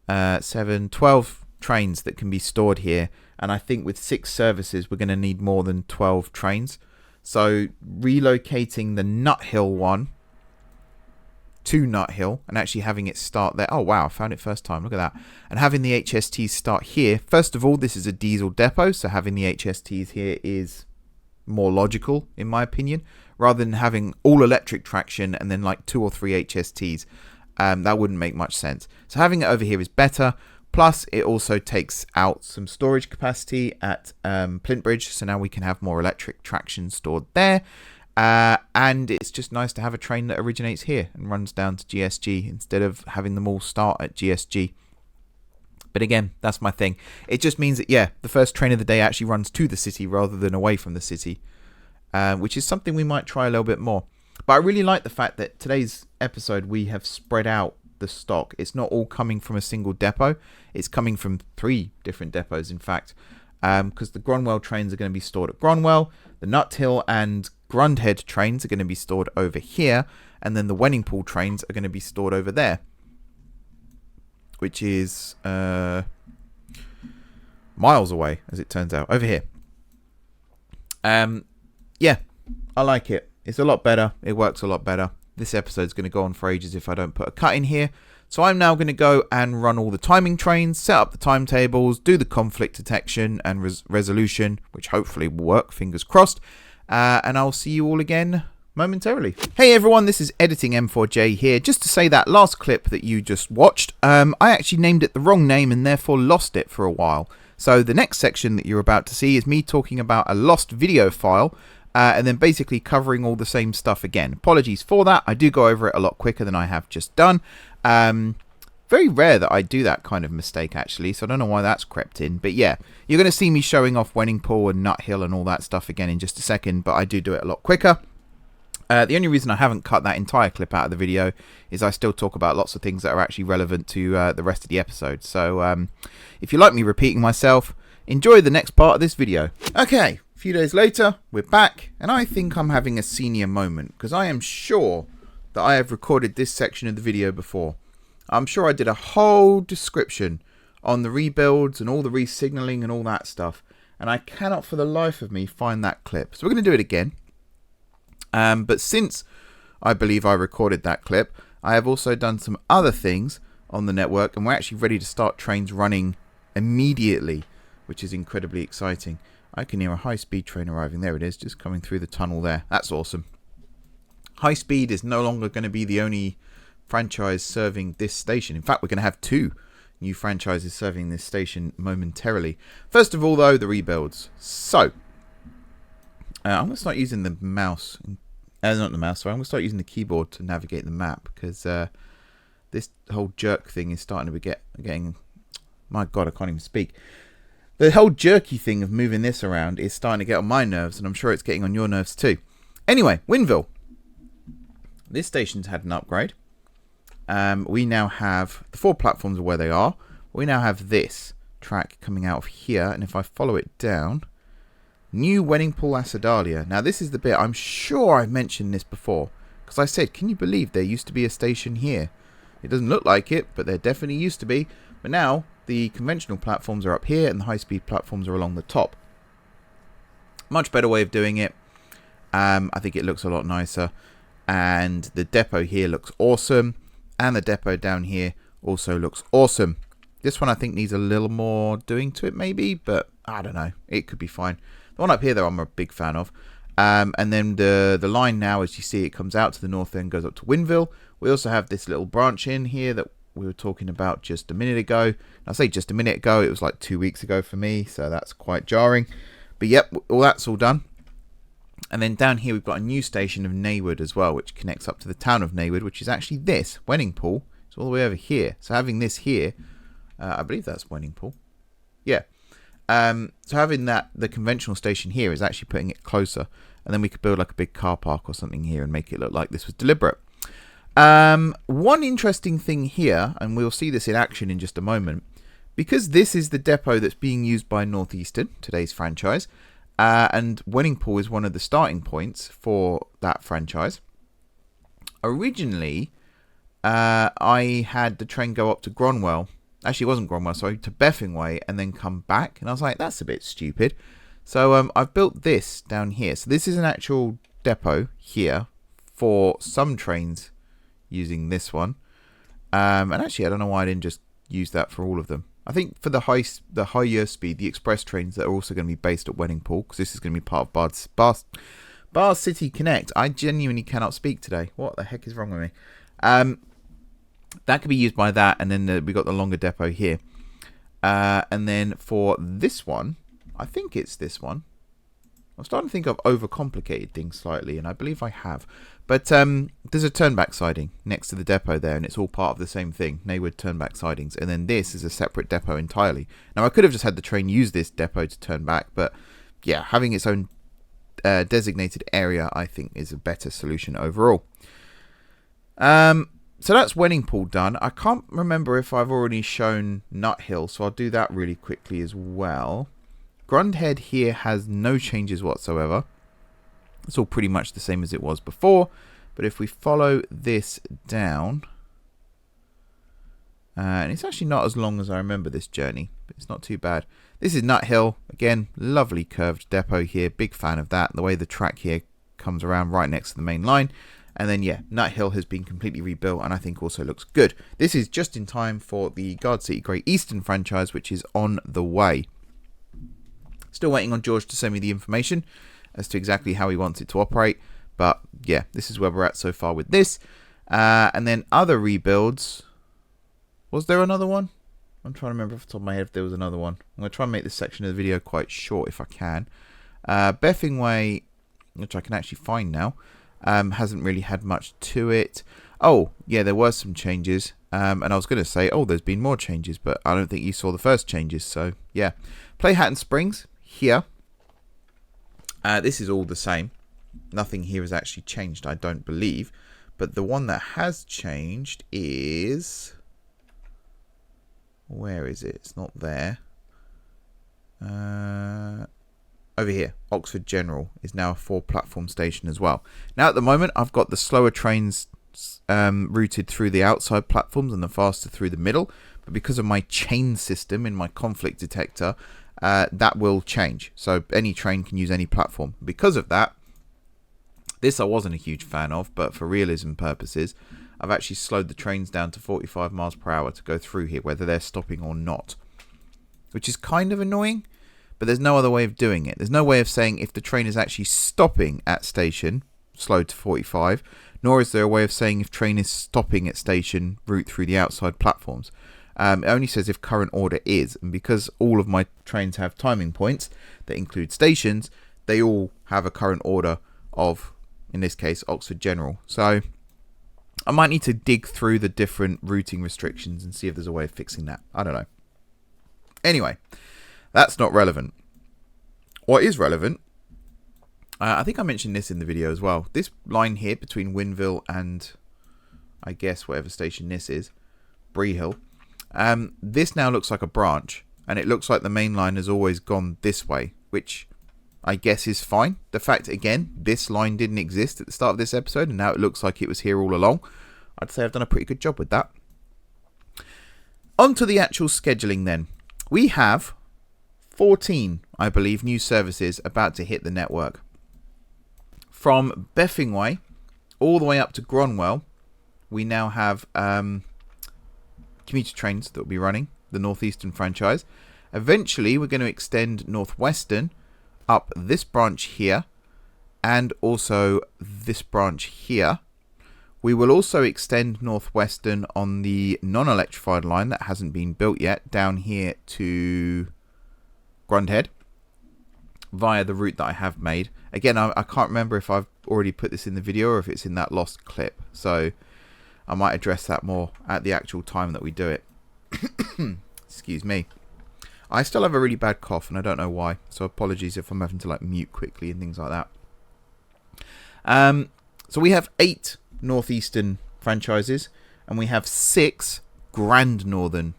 12 trains that can be stored here. And I think with 6 services, we're going to need more than 12 trains. So relocating the Nut Hill one to Nut Hill and actually having it start there. Oh wow, I found it first time. Look at that. And having the HSTs start here. First of all, this is a diesel depot, so having the HSTs here is more logical in my opinion, rather than having all electric traction and then like 2 or 3 HSTs. That wouldn't make much sense. So having it over here is better. Plus it also takes out some storage capacity at Plintbridge, so now we can have more electric traction stored there. And it's just nice to have a train that originates here and runs down to GSG instead of having them all start at GSG. But again, that's my thing. It just means that, yeah, the first train of the day actually runs to the city rather than away from the city, which is something we might try a little bit more. But I really like the fact that today's episode we have spread out the stock. It's not all coming from a single depot. It's coming from 3 different depots, in fact, because the Gronwell trains are going to be stored at Gronwell, the Nut Hill and Grundhead trains are going to be stored over here, and then the Wenningpool trains are going to be stored over there, which is miles away, as it turns out, over here. Yeah, I like it. It's a lot better. It works a lot better. This episode's going to go on for ages if I don't put a cut in here. So I'm now going to go and run all the timing trains, set up the timetables, do the conflict detection and resolution, which hopefully will work, fingers crossed. And I'll see you all again momentarily. Hey everyone, this is Editing M4J here. Just to say that last clip that you just watched, I actually named it the wrong name and therefore lost it for a while. So the next section that you're about to see is me talking about a lost video file, and then basically covering all the same stuff again. Apologies for that. I do go over it a lot quicker than I have just done. Very rare that I do that kind of mistake, actually, so I don't know why that's crept in. But yeah, you're going to see me showing off Wenningpool and Nut Hill and all that stuff again in just a second, but I do it a lot quicker. The only reason I haven't cut that entire clip out of the video is I still talk about lots of things that are actually relevant to the rest of the episode. So if you like me repeating myself, enjoy the next part of this video. Okay, a few days later, we're back, and I think I'm having a senior moment, because I am sure that I have recorded this section of the video before. I'm sure I did a whole description on the rebuilds and all the resignaling and all that stuff, and I cannot for the life of me find that clip. So we're going to do it again. But since I believe I recorded that clip, I have also done some other things on the network, and we're actually ready to start trains running immediately, which is incredibly exciting. I can hear a high-speed train arriving. There it is, just coming through the tunnel there. That's awesome. High Speed is no longer going to be the only franchise serving this station. In fact, we're going to have 2 new franchises serving this station momentarily. First of all, though, the rebuilds. So, I'm going to start using the mouse. Not the mouse, sorry. I'm going to start using the keyboard to navigate the map, because this whole jerk thing is starting to be getting... My God, I can't even speak. The whole jerky thing of moving this around is starting to get on my nerves, and I'm sure it's getting on your nerves too. Anyway, Winville. This station's had an upgrade. We now have the 4 platforms are where they are. We now have this track coming out of here, and if I follow it down, New Wenningpool Acidalia. Now this is the bit, I'm sure I've mentioned this before, because I said, can you believe there used to be a station here? It doesn't look like it, but there definitely used to be. But now the conventional platforms are up here and the high-speed platforms are along the top. Much better way of doing it. I think it looks a lot nicer, and the depot here looks awesome, and the depot down here also looks awesome. This one I think needs a little more doing to it maybe, but I don't know, it could be fine. The one up here though I'm a big fan of. And then the line now, as you see, it comes out to the north end, goes up to Winville. We also have this little branch in here that we were talking about just a minute ago. I say just a minute ago, it was like 2 weeks ago for me, so that's quite jarring. But yep, all that's all done. And then down here we've got a new station of Naywood as well, which connects up to the town of Naywood, which is actually this, Wenningpool. It's all the way over here. So having this here, I believe that's Wenningpool. Yeah. So having that, the conventional station here is actually putting it closer. And then we could build like a big car park or something here and make it look like this was deliberate. One interesting thing here, and we'll see this in action in just a moment, because this is the depot that's being used by Northeastern, today's franchise, and Wenningpool is one of the starting points for that franchise. Originally, I had the train go up to Gronwell. Actually, it wasn't Gronwell, sorry, to Beffingway and then come back. And I was like, that's a bit stupid. So I've built this down here. So this is an actual depot here for some trains using this one. And actually, I don't know why I didn't just use that for all of them. I think for the higher speed, the express trains that are also going to be based at Wenningpool, because this is going to be part of Bars City Connect. I genuinely cannot speak today. What the heck is wrong with me? That could be used by that, and then we got the longer depot here. And then for this one, I think it's this one. I'm starting to think I've overcomplicated things slightly, and I believe I have. But there's a turnback siding next to the depot there, and it's all part of the same thing, Naywood turnback sidings. And then this is a separate depot entirely. Now, I could have just had the train use this depot to turn back, but yeah, having its own designated area, I think, is a better solution overall. So that's Wenningpool done. I can't remember if I've already shown Nuthill, so I'll do that really quickly as well. Grundhead here has no changes whatsoever. It's all pretty much the same as it was before. But if we follow this down, and it's actually not as long as I remember this journey, but it's not too bad. This is Nuthill. Again, lovely curved depot here. Big fan of that. The way the track here comes around right next to the main line. And then, yeah, Nuthill has been completely rebuilt and I think also looks good. This is just in time for the Guard City Great Eastern franchise, which is on the way. Still waiting on George to send me the information as to exactly how he wants it to operate. But, yeah, this is where we're at so far with this. And then other rebuilds. Was there another one? I'm trying to remember off the top of my head if there was another one. I'm going to try and make this section of the video quite short if I can. Beffingway, which I can actually find now. Hasn't really had much to it. Oh, yeah, there were some changes. And I was going to say, oh, there's been more changes, but I don't think you saw the first changes. So, yeah. Playhatton Springs, here. This is all the same. Nothing here has actually changed, I don't believe. But the one that has changed is... Where is it? It's not there. Over here, Oxford General is now a 4-platform station as well. Now, at the moment, I've got the slower trains routed through the outside platforms and the faster through the middle. But because of my chain system in my conflict detector, that will change. So any train can use any platform. Because of that, this I wasn't a huge fan of, but for realism purposes, I've actually slowed the trains down to 45 miles per hour to go through here, whether they're stopping or not. Which is kind of annoying. But there's no other way of doing it. There's no way of saying if the train is actually stopping at station, slowed to 45, nor is there a way of saying if train is stopping at station, route through the outside platforms. It only says if current order is, and because all of my trains have timing points that include stations, they all have a current order of, in this case, Oxford General. So I might need to dig through the different routing restrictions and see if there's a way of fixing that. I don't know. Anyway. That's not relevant. What is relevant, I think I mentioned this in the video as well. This line here between Winville and, I guess, whatever station this is, Brehill. This now looks like a branch, and it looks like the main line has always gone this way, which I guess is fine. The fact, again, this line didn't exist at the start of this episode, and now it looks like it was here all along. I'd say I've done a pretty good job with that. On to the actual scheduling then. We have 14, I believe, new services about to hit the network. From Beffingway all the way up to Gronwell, we now have commuter trains that will be running, the Northeastern franchise. Eventually, we're going to extend Northwestern up this branch here, and also this branch here, We will also extend Northwestern on the non-electrified line that hasn't been built yet down here to Grundhead via the route that I have made. Again, I can't remember if I've already put this in the video or if it's in that lost clip. So I might address that more at the actual time that we do it. Excuse me. I still have a really bad cough and I don't know why. So apologies if I'm having to like mute quickly and things like that. So we have 8 Northeastern franchises and we have 6 Grand Northern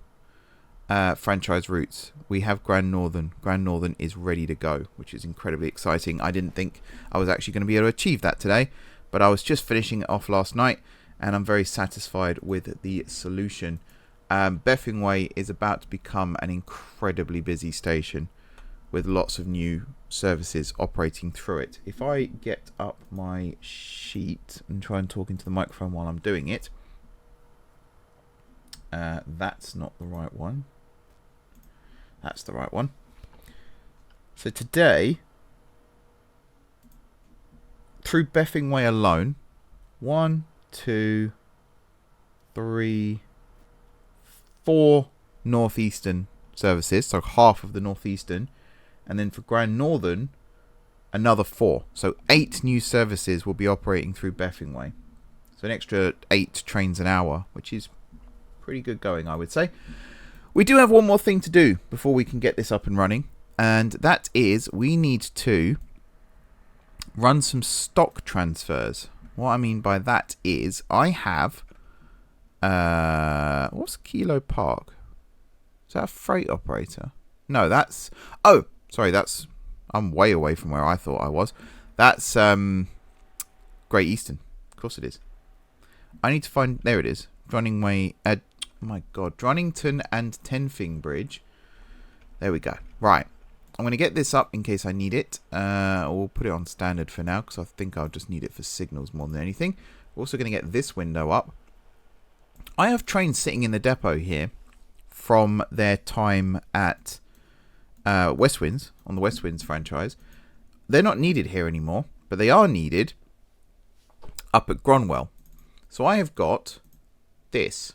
franchise routes. We have Grand Northern. Grand Northern is ready to go, which is incredibly exciting. I didn't think I was actually going to be able to achieve that today, but I was just finishing it off last night and I'm very satisfied with the solution. Beffing Way is about to become an incredibly busy station with lots of new services operating through it. If I get up my sheet and try and talk into the microphone while I'm doing it, that's not the right one. That's the right one. So today, through Beffing Way alone, 1, 2, 3, 4 Northeastern services, so half of the Northeastern, and then for Grand Northern, another 4. So 8 new services will be operating through Beffing Way. So an extra 8 trains an hour, which is pretty good going, I would say. We do have one more thing to do before we can get this up and running, and that is we need to run some stock transfers. What I mean by that is I have what's Kilo Park? Is that a freight operator? No, that's sorry, I'm way away from where I thought I was. That's Great Eastern. Of course it is. I need to find, there it is. Running Way, oh my god, Dronnington and Tenfing Bridge. There we go. Right. I'm going to get this up in case I need it. We'll put it on standard for now because I think I'll just need it for signals more than anything. We're also going to get this window up. I have trains sitting in the depot here from their time at West Winds, on the West Winds franchise. They're not needed here anymore, but they are needed up at Gronwell. So I have got this.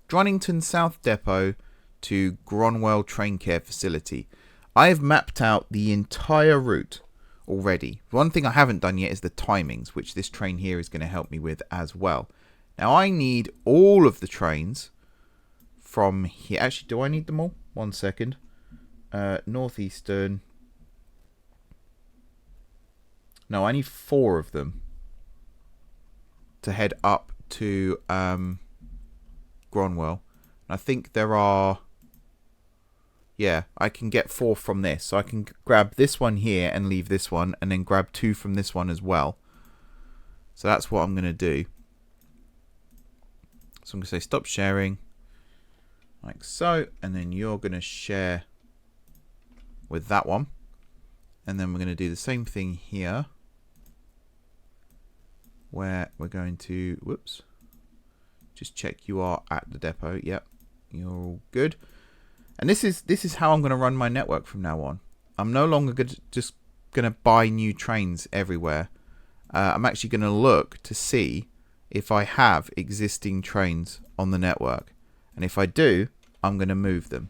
Dronnington South Depot to Gronwell Train Care Facility. I have mapped out the entire route already. One thing I haven't done yet is the timings, which this train here is going to help me with as well. Now I need all of the trains from here. Actually, do I need them all? 1 second. Northeastern. No, I need 4 of them to head up to Gronwell. I think there are... Yeah, I can get 4 from this. So I can grab this one here and leave this one. And then grab 2 from this one as well. So that's what I'm going to do. So I'm going to say stop sharing. Like so. And then you're going to share with that one. And then we're going to do the same thing here. Where we're going to... Whoops. Just check you are at the depot. Yep. You're all good. And this is how I'm going to run my network from now on. I'm no longer just going to buy new trains everywhere. I'm actually going to look to see if I have existing trains on the network. And if I do, I'm going to move them.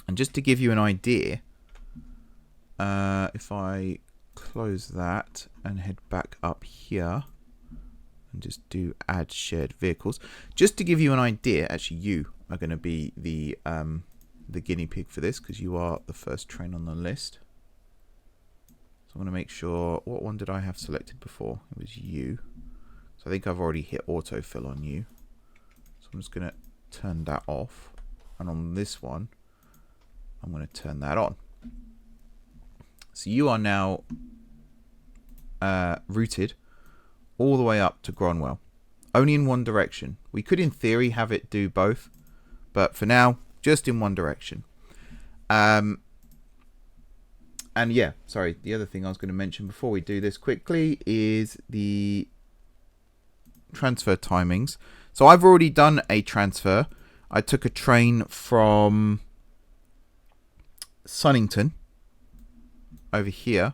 And just to give you an idea, if I close that and head back up here and just do add shared vehicles, just to give you an idea, actually you are going to be the guinea pig for this because you are the first train on the list. So I'm going to make sure, what one did I have selected before? It was you. So I think I've already hit autofill on you. So I'm just going to turn that off. And on this one, I'm going to turn that on. So you are now routed all the way up to Gronwell. Only in one direction. We could in theory have it do both. But for now, just in one direction. And yeah, sorry, the other thing I was going to mention before we do this quickly is the transfer timings. So I've already done a transfer. I took a train from Sunnington over here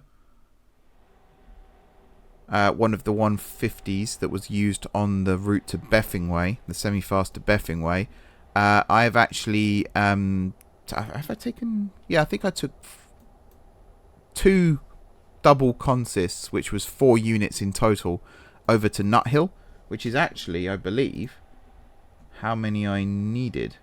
one of the 150s that was used on the route to Beffingway, the semi-fast to Beffingway. I've actually have I taken? Yeah, I think I took 2 double consists, which was 4 units in total, over to Nuthill, which is actually, I believe, how many I needed.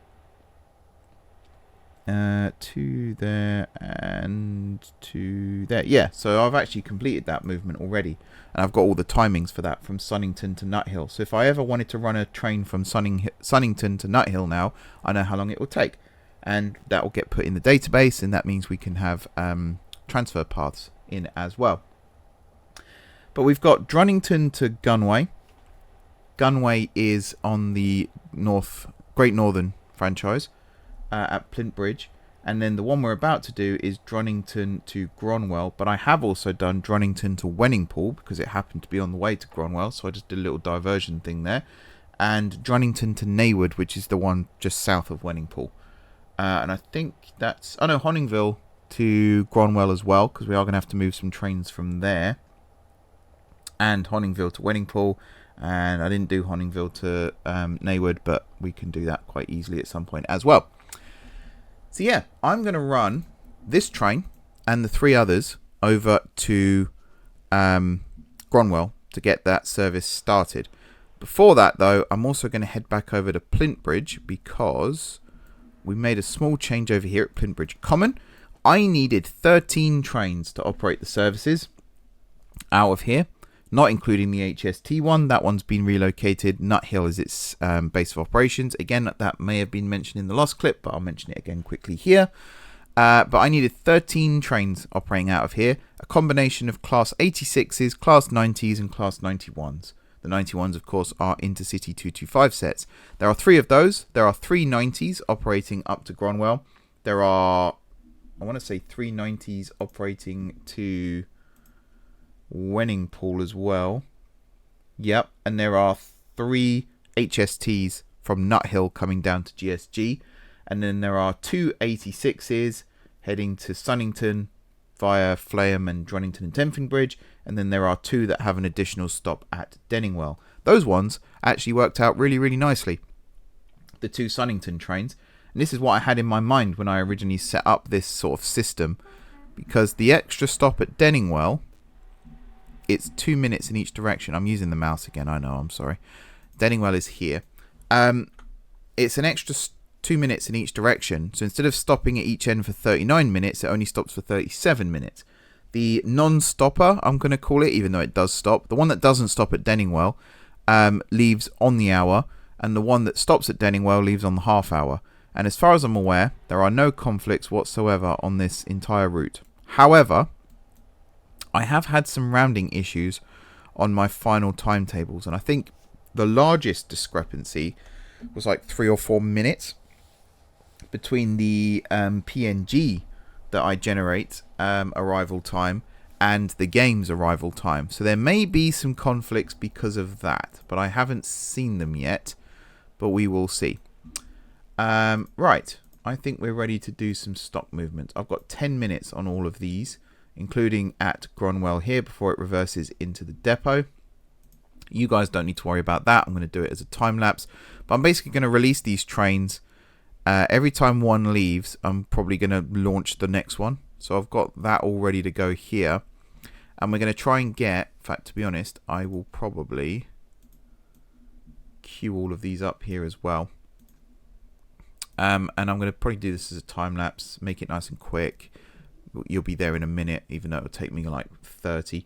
2 there and 2 there. Yeah, so I've actually completed that movement already, and I've got all the timings for that from Sunnington to Nuthill. So if I ever wanted to run a train from Sunnington to Nuthill now, I know how long it will take, and that will get put in the database, and that means we can have transfer paths in as well. But we've got Drunnington to Gunway. Gunway is on the Great Northern franchise at Plint Bridge, and then the one we're about to do is Drunnington to Gronwell. But I have also done Drunnington to Wenningpool because it happened to be on the way to Gronwell, so I just did a little diversion thing there. And Drunnington to Naywood, which is the one just south of Wenningpool. And I think that's Honingville to Gronwell as well, because we are going to have to move some trains from there. And Honingville to Wenningpool. And I didn't do Honingville to Naywood, but we can do that quite easily at some point as well. So yeah, I'm going to run this train and the 3 others over to Gronwell to get that service started. Before that, though, I'm also going to head back over to Plint Bridge because we made a small change over here at Plint Bridge Common. I needed 13 trains to operate the services out of here, not including the HST one. That one's been relocated. Nuthill is its base of operations. Again, that may have been mentioned in the last clip, but I'll mention it again quickly here. But I needed 13 trains operating out of here, a combination of Class 86s, Class 90s, and Class 91s. The 91s, of course, are Intercity 225 sets. There are 3 of those. There are 3 90s operating up to Gronwell. There are, I want to say, 3 90s operating to Wenningpool as well. Yep, and there are 3 HSTs from Nuthill coming down to GSG. And then there are 2 86s heading to Sunnington via Flayham and Drunnington and Tenfing Bridge. And then there are 2 that have an additional stop at Denningwell. Those ones actually worked out really, really nicely. The 2 Sunnington trains. And this is what I had in my mind when I originally set up this sort of system. Because the extra stop at Denningwell, it's 2 minutes in each direction. I'm using the mouse again, I know, I'm sorry. Denningwell is here. It's an extra 2 minutes in each direction. So instead of stopping at each end for 39 minutes, it only stops for 37 minutes. The non-stopper, I'm going to call it, even though it does stop. The one that doesn't stop at Denningwell leaves on the hour. And the one that stops at Denningwell leaves on the half hour. And as far as I'm aware, there are no conflicts whatsoever on this entire route. However, I have had some rounding issues on my final timetables. And I think the largest discrepancy was like 3 or 4 minutes between the PNG that I generate arrival time and the game's arrival time. So there may be some conflicts because of that, but I haven't seen them yet, but we will see. Right, I think we're ready to do some stock movement. I've got 10 minutes on all of these, including at Gronwell here before it reverses into the depot. You guys don't need to worry about that. I'm going to do it as a time lapse, but I'm basically going to release these trains. Every time one leaves, I'm probably going to launch the next one. So I've got that all ready to go here. And we're going to try and get, in fact, to be honest, I will probably queue all of these up here as well. And I'm going to probably do this as a time lapse, make it nice and quick. You'll be there in a minute, even though it'll take me like 30.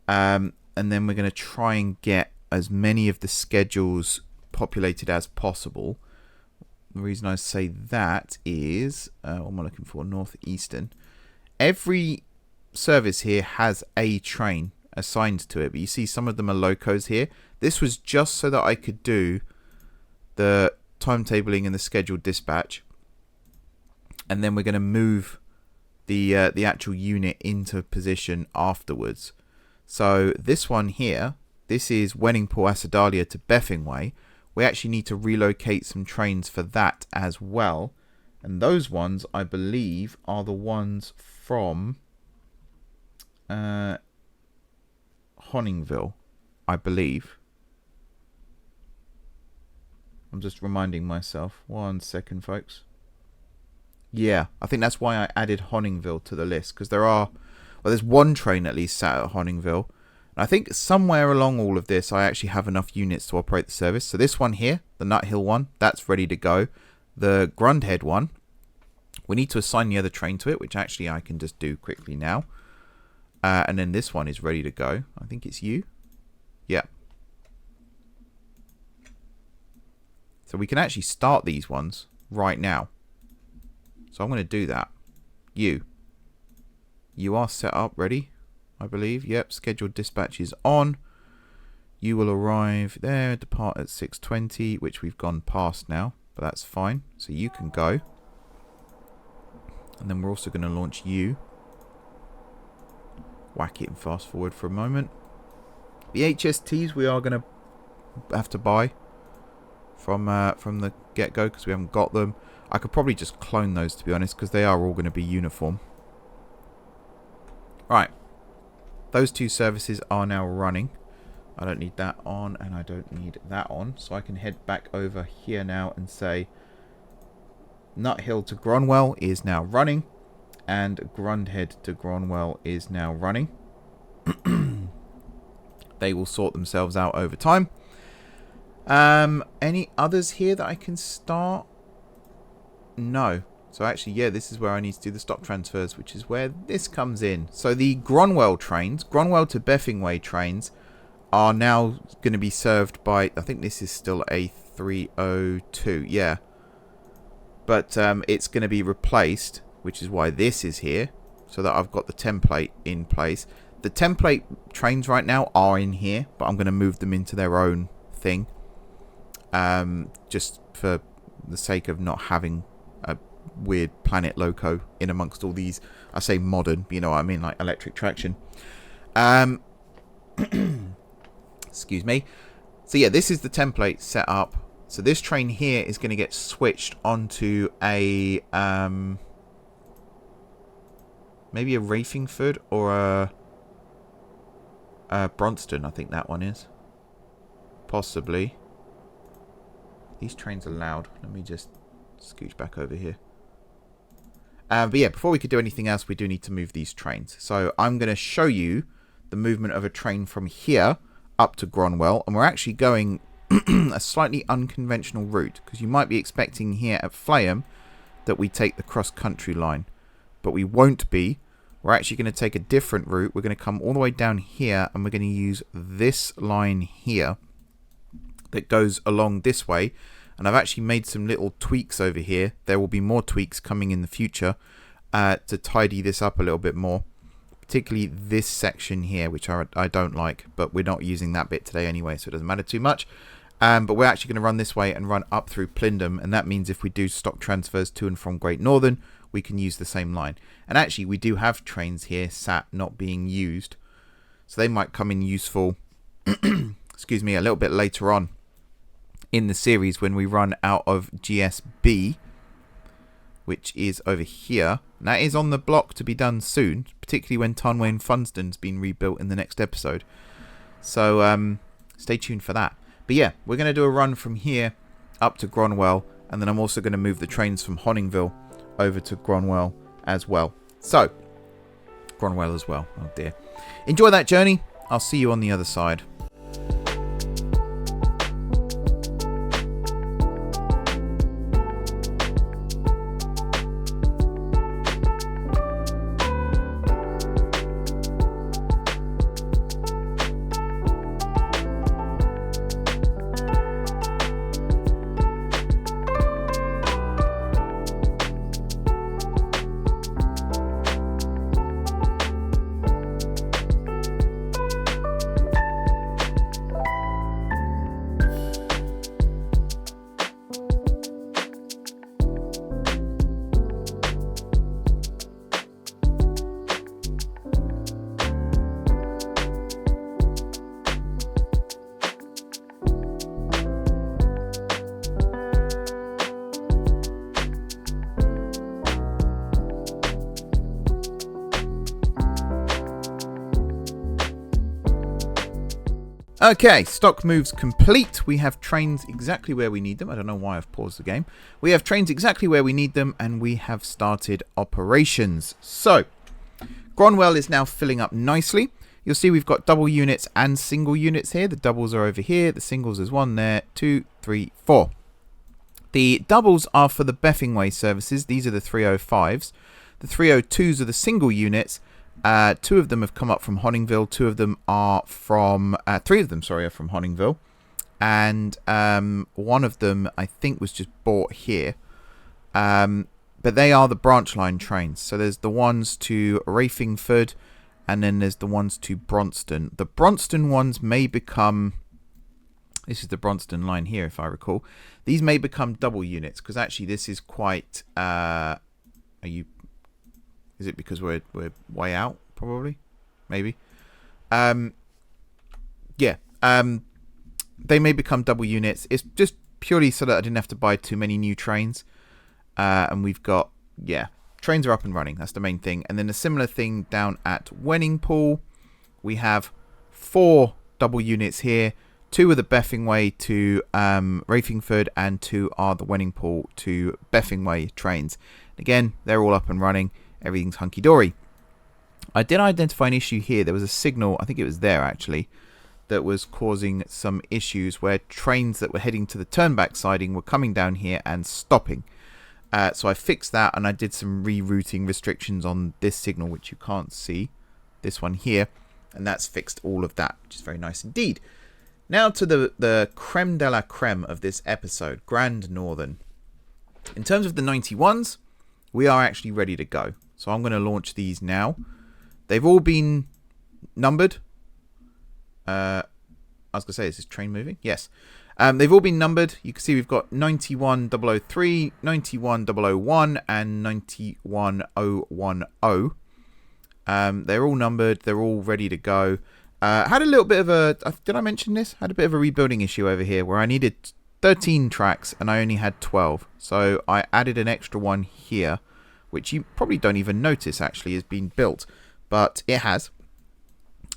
And then we're going to try and get as many of the schedules populated as possible. The reason I say that is, what am I looking for? Northeastern. Every service here has a train assigned to it, but you see some of them are locos here. This was just so that I could do the timetabling and the scheduled dispatch, and then we're going to move the actual unit into position afterwards. So this one here, this is Wenningpool Acidalia to Beffingway. We actually need to relocate some trains for that as well. And those ones, I believe, are the ones from Honningville, I believe. I'm just reminding myself. 1 second, folks. Yeah, I think that's why I added Honningville to the list, because there's one train at least sat at Honningville. And I think somewhere along all of this, I actually have enough units to operate the service. So this one here, the Nut Hill one, that's ready to go. The Grundhead one, we need to assign the other train to it, which actually I can just do quickly now. And then this one is ready to go. I think it's you. Yeah. So we can actually start these ones right now. So I'm going to do that. You are set up, ready, I believe. Yep, scheduled dispatch is on. You will arrive there, depart at 6:20, which we've gone past now, but that's fine. So you can go. And then we're also going to launch you. Whack it and fast forward for a moment. The HSTs we are going to have to buy from the get-go because we haven't got them. I could probably just clone those, to be honest, because they are all going to be uniform. Right. Those two services are now running. I don't need that on, and I don't need that on. So I can head back over here now and say Nut Hill to Gronwell is now running, and Grundhead to Gronwell is now running. They will sort themselves out over time. Any others here that I can start? No. So actually, yeah, this is where I need to do the stock transfers, which is where this comes in. So the Gronwell trains, Gronwell to Beffingway trains, are now going to be served by, I think this is still a 302, yeah. But it's going to be replaced, which is why this is here, so that I've got the template in place. The template trains right now are in here, but I'm going to move them into their own thing. Just for the sake of not having a weird planet loco in amongst all these. I say modern, but you know what I mean, like electric traction. Excuse me. So yeah, this is the template set up. So this train here is going to get switched onto a maybe a Rafingford or a Bronston. I think that one is possibly. These trains are loud. Let me just scooch back over here. But yeah, before we could do anything else, we do need to move these trains. So I'm going to show you the movement of a train from here up to Gronwell. And we're actually going a slightly unconventional route, because you might be expecting here at Flaham that we take the cross-country line. But we won't be. We're actually going to take a different route. We're going to come all the way down here, and we're going to use this line here that goes along this way. And I've actually made some little tweaks over here. There will be more tweaks coming in the future to tidy this up a little bit more. Particularly this section here, which I don't like, but we're not using that bit today anyway, so it doesn't matter too much. But we're actually going to run this way and run up through Plindham, and that means if we do stock transfers to and from Great Northern, we can use the same line. And actually, we do have trains here sat not being used, so they might come in useful excuse me, a little bit later on in the series when we run out of GSB, which is over here. And that is on the block to be done soon, particularly when Tarnwain Funston's been rebuilt in the next episode. So stay tuned for that. But yeah, we're going to do a run from here up to Gronwell, and then I'm also going to move the trains from Honningville over to Gronwell as well. So, Gronwell as well. Oh dear. Enjoy that journey. I'll see you on the other side. Okay, stock moves complete. We have trains exactly where we need them. I don't know why I've paused the game. We have trains exactly where we need them, and we have started operations. So, Gronwell is now filling up nicely. You'll see we've got double units and single units here. The doubles are over here. The singles is 1 there, 2, 3, 4. The doubles are for the Beffingway services. These are the 305s. The 302s are the single units. 2 of them have come up from Honningville. 3 of them, are from Honningville. And 1 of them, I think, was just bought here. But they are the branch line trains. So there's the ones to Rafingford, and then there's the ones to Bronston. The Bronston ones may become... This is the Bronston line here, if I recall. These may become double units, because actually this is quite... Is it because we're way out, probably? Maybe. They may become double units. It's just purely so that I didn't have to buy too many new trains. And we've got, trains are up and running. That's the main thing. And then a similar thing down at Wenningpool. We have 4 double units here. 2 are the Beffingway to Rafingford, and 2 are the Wenningpool to Beffingway trains. Again, they're all up and running. Everything's hunky-dory. I did identify an issue here. There was a signal, I think it was there actually, that was causing some issues where trains that were heading to the turnback siding were coming down here and stopping. So I fixed that, and I did some rerouting restrictions on this signal, which you can't see. This one here. And that's fixed all of that, which is very nice indeed. Now to the creme de la creme of this episode, Grand Northern. In terms of the 91s, we are actually ready to go. So I'm going to launch these now. They've all been numbered. I was going to say, is this train moving? Yes. They've all been numbered. You can see we've got 91003, 91001, and 91010. They're all numbered. They're all ready to go. Had a little bit of a... Did I mention this? Had a bit of a rebuilding issue over here where I needed 13 tracks and I only had 12. So I added an extra one here, which you probably don't even notice actually is being built, but it has.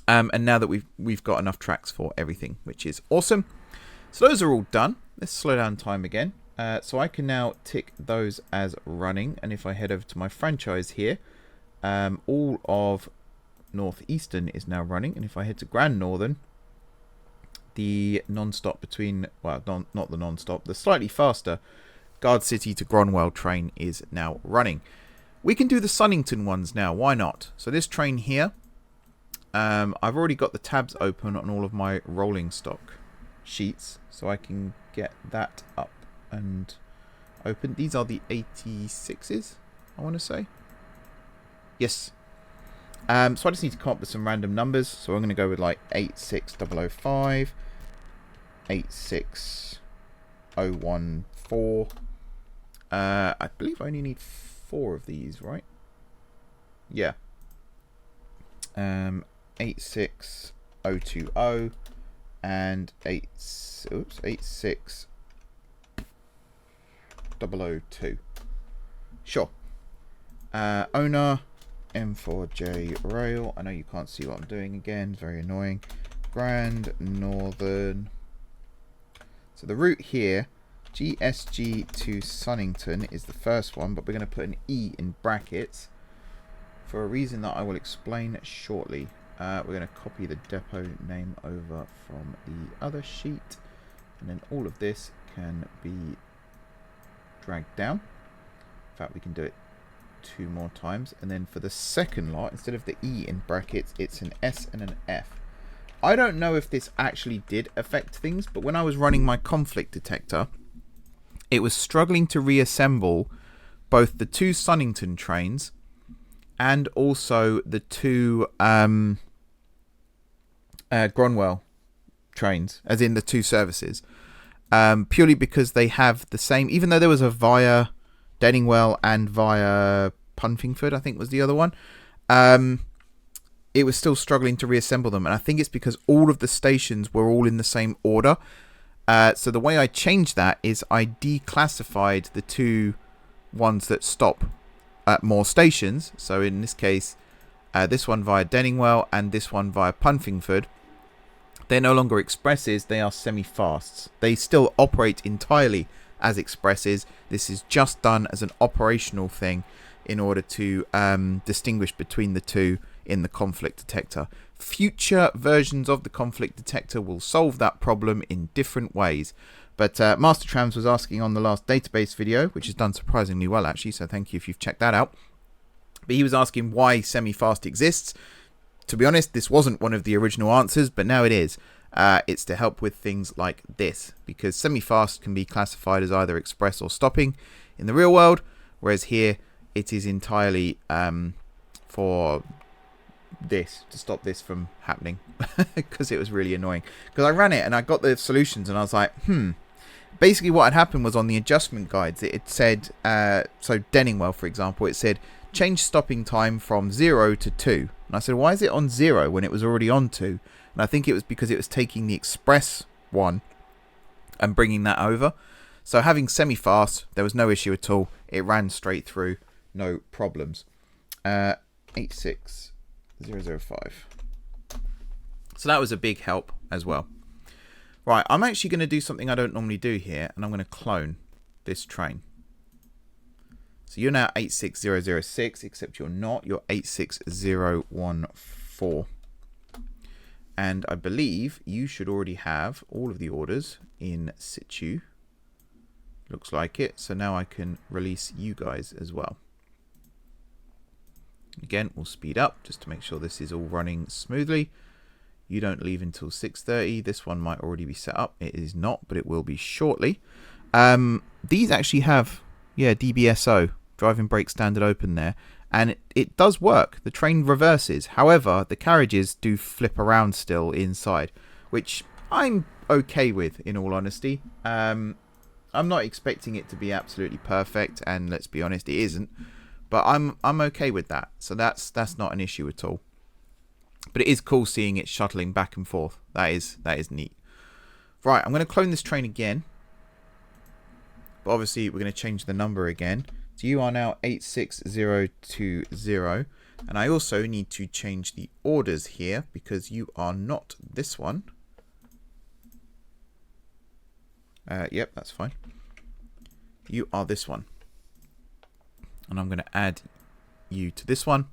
And now that we've got enough tracks for everything, which is awesome. So those are all done. Let's slow down time again. So I can now tick those as running, and if I head over to my franchise here, all of Northeastern is now running, and if I head to Grand Northern, the non-stop between, well, not the non-stop, the slightly faster Guard City to Gronwell train is now running. We can do the Sunnington ones now, why not? So this train here, I've already got the tabs open on all of my rolling stock sheets, so I can get that up and open. These are the 86s, I want to say. Yes. So I just need to come up with some random numbers, so I'm going to go with like 86005, 86014. I believe I only need 4 of these, right? Yeah. 86020 and 86002. Sure. Owner M4J Rail. I know you can't see what I'm doing again. Very annoying. Grand Northern. So the route here, GSG to Sunnington, is the first one, but we're going to put an E in brackets for a reason that I will explain shortly. We're going to copy the depot name over from the other sheet, and then all of this can be dragged down. In fact, we can do it 2 more times, and then for the second lot, instead of the E in brackets, it's an S and an F. I don't know if this actually did affect things, but when I was running my conflict detector, it was struggling to reassemble both the 2 Sunnington trains and also the 2 Gronwell trains, as in the 2 services, purely because they have the same, even though there was a via Denningwell and via Punfingford, I think was the other one, it was still struggling to reassemble them, and I think it's because all of the stations were all in the same order. So the way I changed that is I declassified the 2 ones that stop at more stations. So in this case, this one via Denningwell and this one via Punfingford. They're no longer expresses, they are semi-fasts. They still operate entirely as expresses. This is just done as an operational thing in order to distinguish between the two in the conflict detector. Future versions of the conflict detector will solve that problem in different ways. But Master Trams was asking on the last database video, which is done surprisingly well actually, so thank you if you've checked that out. But he was asking why semi-fast exists. To be honest, this wasn't one of the original answers, but now it is. It's to help with things like this, because semi-fast can be classified as either express or stopping in the real world, whereas here it is entirely for this, to stop this from happening, because it was really annoying. Because I ran it and I got the solutions and I was like, Basically what had happened was on the adjustment guides, it said, so Denningwell, for example, it said, change stopping time from 0 to 2. And I said, why is it on 0 when it was already on 2? And I think it was because it was taking the express one and bringing that over. So having semi-fast, there was no issue at all. It ran straight through, no problems. 86005. So that was a big help as well. Right, I'm actually going to do something I don't normally do here, and I'm going to clone this train. So you're now 86006, except you're not. You're 86014. And I believe you should already have all of the orders in situ. Looks like it. So now I can release you guys as well. Again, we'll speed up just to make sure this is all running smoothly. You don't leave until 6:30. This one might already be set up. It is not, but it will be shortly. These actually have, DBSO, driving brake standard open there. And it does work. The train reverses. However, the carriages do flip around still inside, which I'm okay with, in all honesty. I'm not expecting it to be absolutely perfect, and let's be honest, it isn't. But I'm okay with that. So that's not an issue at all. But it is cool seeing it shuttling back and forth. That is neat. Right, I'm going to clone this train again. But obviously, we're going to change the number again. So you are now 86020. And I also need to change the orders here because you are not this one. Yep, that's fine. You are this one. And I'm going to add you to this one.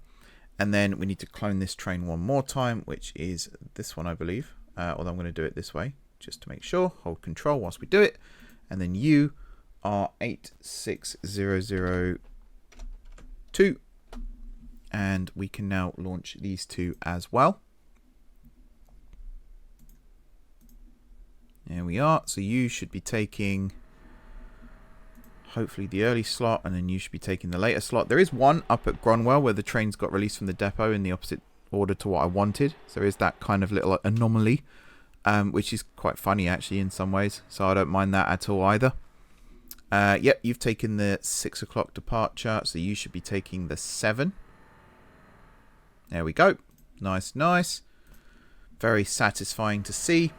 And then we need to clone this train one more time, which is this one, I believe. Although I'm going to do it this way, just to make sure. Hold control whilst we do it. And then you are 86002. And we can now launch these two as well. There we are. So you should be taking, hopefully, the early slot, and then you should be taking the later slot. There is one up at Gronwell where the trains got released from the depot in the opposite order to what I wanted. So there is that kind of little anomaly, which is quite funny actually in some ways. So I don't mind that at all either. Yep, you've taken the 6 o'clock departure, so you should be taking the 7. There we go. Nice, nice. Very satisfying to see.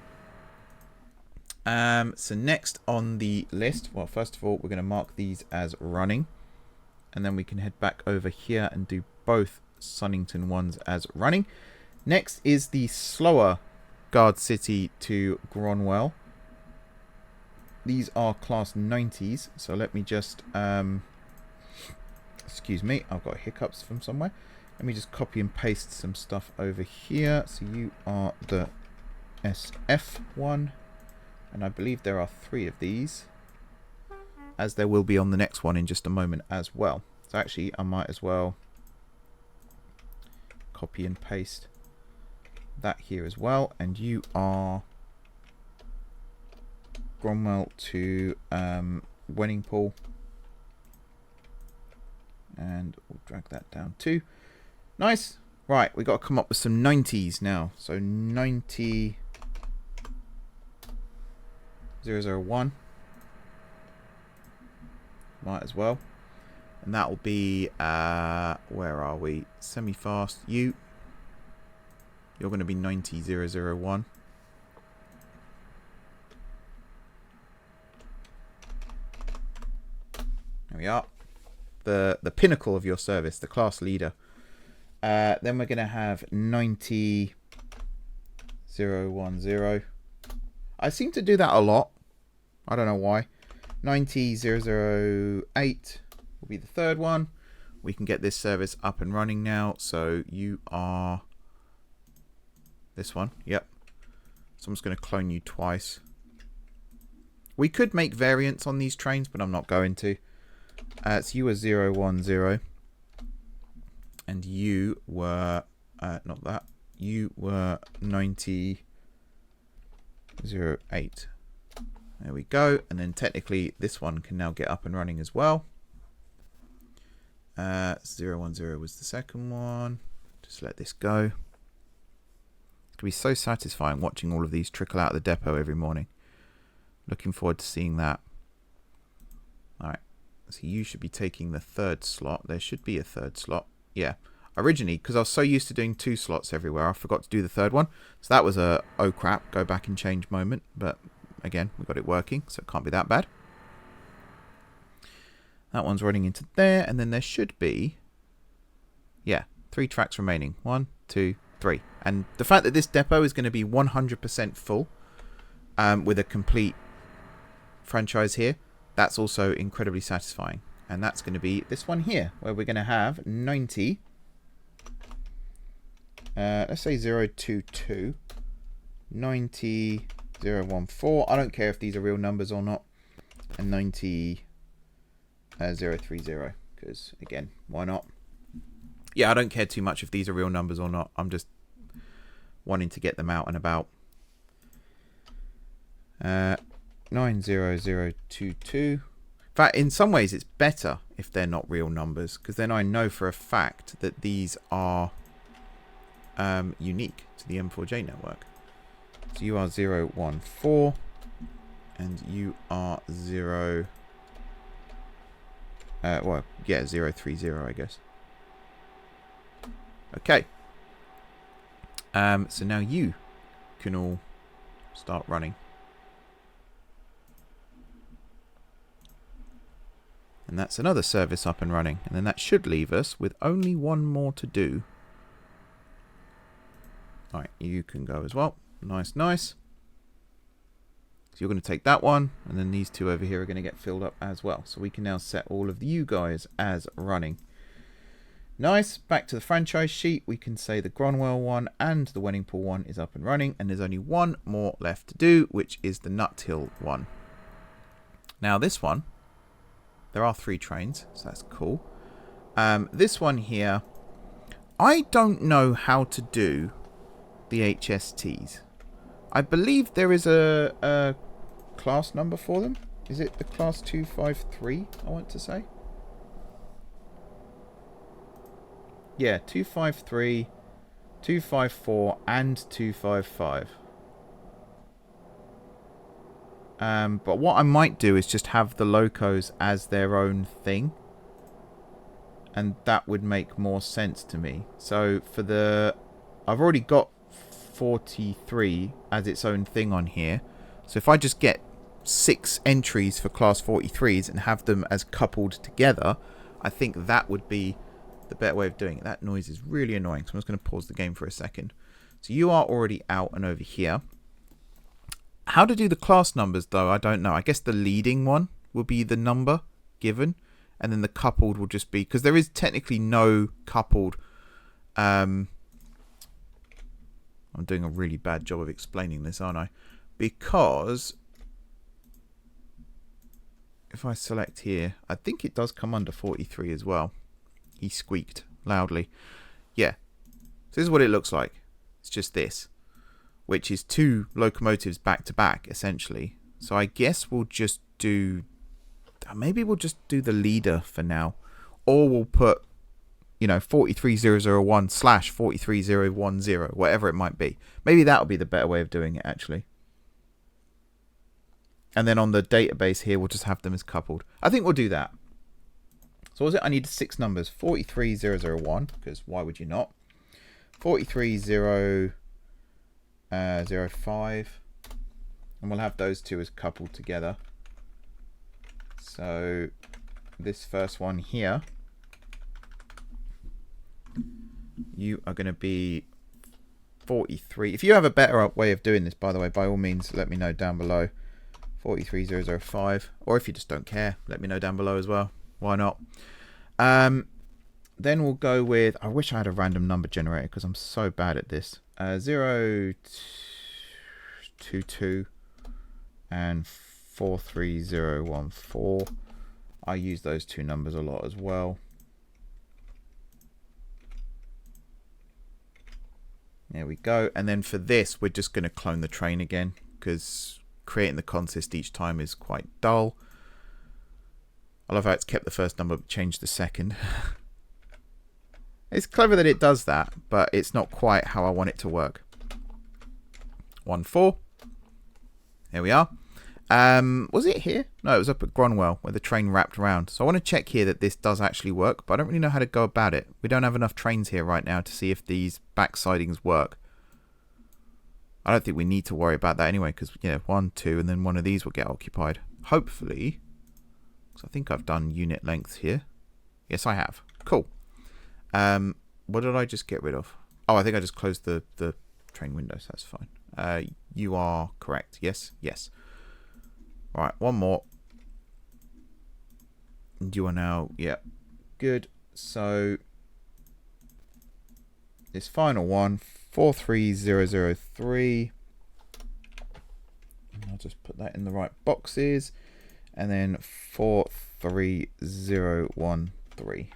So next on the list, well, first of all, we're going to mark these as running. And then we can head back over here and do both Sunnington ones as running. Next is the slower Guard City to Gronwell. These are class 90s. So let me just, excuse me, I've got hiccups from somewhere. Let me just copy and paste some stuff over here. So you are the SF one. And I believe there are 3 of these, as there will be on the next one in just a moment as well. So actually, I might as well copy and paste that here as well. And you are Gronwell to Wenningpool. And we'll drag that down too. Nice. Right, we've got to come up with some 90s now. So 90... 001 might as well, and that will be where are we? Semi-fast. You're going to be 90001. There we are. The pinnacle of your service, the class leader. Then we're going to have 90 010. I seem to do that a lot. I don't know why. 90008 will be the third one. We can get this service up and running now. So you are this one. Yep. So I'm just going to clone you twice. We could make variants on these trains, but I'm not going to. So you were 010. And you were, not that. You were 9008. There we go. And then technically this one can now get up and running as well. 010 was the second one. Just let this go. It's going to be so satisfying watching all of these trickle out of the depot every morning. Looking forward to seeing that. Alright. So you should be taking the third slot. There should be a third slot. Yeah. Originally, because I was so used to doing 2 slots everywhere, I forgot to do the third one. So that was a oh crap, go back and change moment. But again, we got it working, so it can't be that bad. That one's running into there, and then there should be, yeah, 3 tracks remaining. 1, 2, 3. And the fact that this depot is going to be 100% full, with a complete franchise here, that's also incredibly satisfying. And that's going to be this one here, where we're going to have 90. Let's say 022, 90, 014. I don't care if these are real numbers or not. And 90, 030, because again, why not? Yeah, I don't care too much if these are real numbers or not. I'm just wanting to get them out and about. 90022. In fact, in some ways, it's better if they're not real numbers, because then I know for a fact that these are unique to the M4J network. So you are 014, and you are 0. Well, yeah, 030, I guess. Okay. So now you can all start running. And that's another service up and running. And then that should leave us with only one more to do. Alright, you can go as well. Nice, nice. So you're going to take that one. And then these two over here are going to get filled up as well. So we can now set all of you guys as running. Nice. Back to the franchise sheet. We can say the Gronwell one and the Wenningpool one is up and running. And there's only one more left to do, which is the Nuthill one. Now this one, there are 3 trains, so that's cool. This one here, I don't know how to do the HSTs. I believe there is a class number for them. Is it the class 253, I want to say? Yeah, 253, 254, and 255. But what I might do is just have the locos as their own thing. And that would make more sense to me. So for the... I've already got 43 as its own thing on here. So if I just get 6 entries for class 43s and have them as coupled together, I think that would be the better way of doing it. That noise is really annoying. So I'm just going to pause the game for a second. So you are already out and over here. How to do the class numbers, though, I don't know. I guess the leading one will be the number given. And then the coupled will just be... Because there is technically no coupled... I'm doing a really bad job of explaining this, aren't I? Because... if I select here... I think it does come under 43 as well. He squeaked loudly. Yeah. So this is what it looks like. It's just this. Which is 2 locomotives back to back, essentially. So I guess we'll just do... maybe we'll just do the leader for now. Or we'll put, you know, 43001 / 43010, whatever it might be. Maybe that'll be the better way of doing it, actually. And then on the database here, we'll just have them as coupled. I think we'll do that. So what was it? I need 6 numbers. 43001, because why would you not? 43005. And we'll have those 2 as coupled together. So this first one here, you are going to be 43. If you have a better way of doing this, by the way, by all means, let me know down below. 43005. Or if you just don't care, let me know down below as well. Why not? Then we'll go with... I wish I had a random number generator because I'm so bad at this. 0, 2, 2, and 43014. I use those two numbers a lot as well. There we go. And then for this, we're just going to clone the train again because creating the consist each time is quite dull. I love how it's kept the first number but changed the second. It's clever that it does that, but it's not quite how I want it to work. 1, 4. There we are. Was it here? No, it was up at Gronwell where the train wrapped around. So I want to check here that this does actually work, but I don't really know how to go about it. We don't have enough trains here right now to see if these backsidings work. I don't think we need to worry about that anyway, because 1, 2, and then one of these will get occupied. Hopefully, because I think I've done unit lengths here. Yes, I have. Cool. What did I just get rid of? Oh, I think I just closed the train windows. That's fine. You are correct. Yes, yes. Right, one more. And you are now, yeah, good. So this final one, 43003. I'll just put that in the right boxes. And then 43013.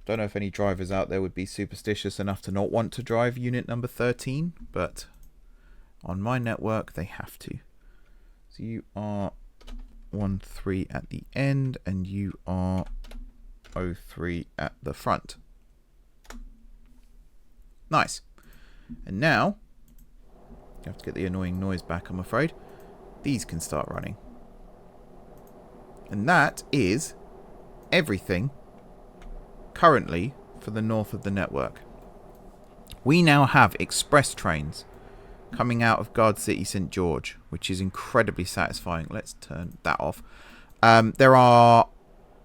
Don't know if any drivers out there would be superstitious enough to not want to drive unit number 13, but on my network they have to. So you are 13 at the end and you are 03 at the front. Nice. And now you have to get the annoying noise back, I'm afraid. These can start running. And that is everything currently for the north of the network. We now have express trains coming out of Guard City St. George, which is incredibly satisfying. Let's turn that off. There are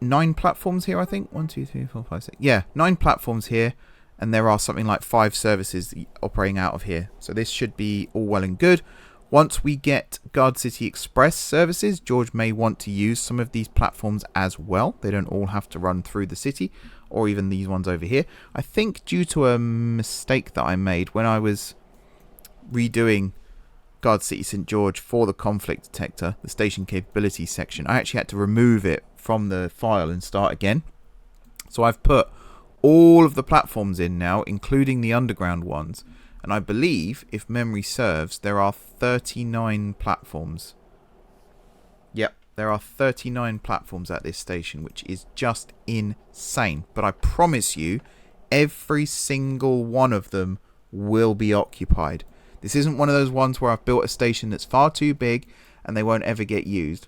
9 platforms here, I think. 1, 2, 3, 4, 5, 6. Yeah, 9 platforms here, and there are something like 5 services operating out of here. So this should be all well and good. Once we get Guard City Express services, George may want to use some of these platforms as well. They don't all have to run through the city, or even these ones over here. I think due to a mistake that I made when I was redoing Guard City St. George for the conflict detector, the station capability section, I actually had to remove it from the file and start again. So I've put all of the platforms in now, including the underground ones. And I believe, if memory serves, there are 39 platforms. Yep, there are 39 platforms at this station, which is just insane. But I promise you, every single one of them will be occupied. This isn't one of those ones where I've built a station that's far too big and they won't ever get used.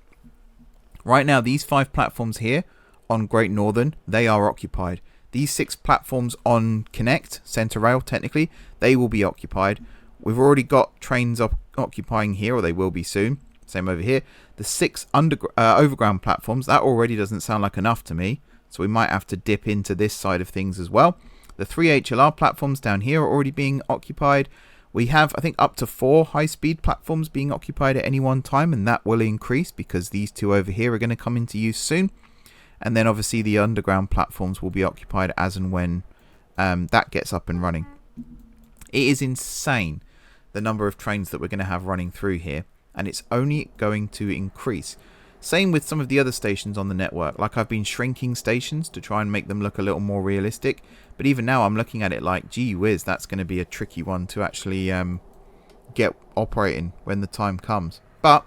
Right now, these 5 platforms here on Great Northern, they are occupied. These 6 platforms on Connect, Centre Rail, technically, they will be occupied. We've already got trains occupying here, or they will be soon. Same over here. The 6 overground platforms, that already doesn't sound like enough to me. So we might have to dip into this side of things as well. The 3 HLR platforms down here are already being occupied. We have, I think, up to 4 high-speed platforms being occupied at any one time, and that will increase because these 2 over here are going to come into use soon. And then obviously the underground platforms will be occupied as and when that gets up and running. It is insane the number of trains that we're going to have running through here, and it's only going to increase. Same with some of the other stations on the network. Like, I've been shrinking stations to try and make them look a little more realistic, but even now I'm looking at it like, gee whiz, that's going to be a tricky one to actually get operating when the time comes. But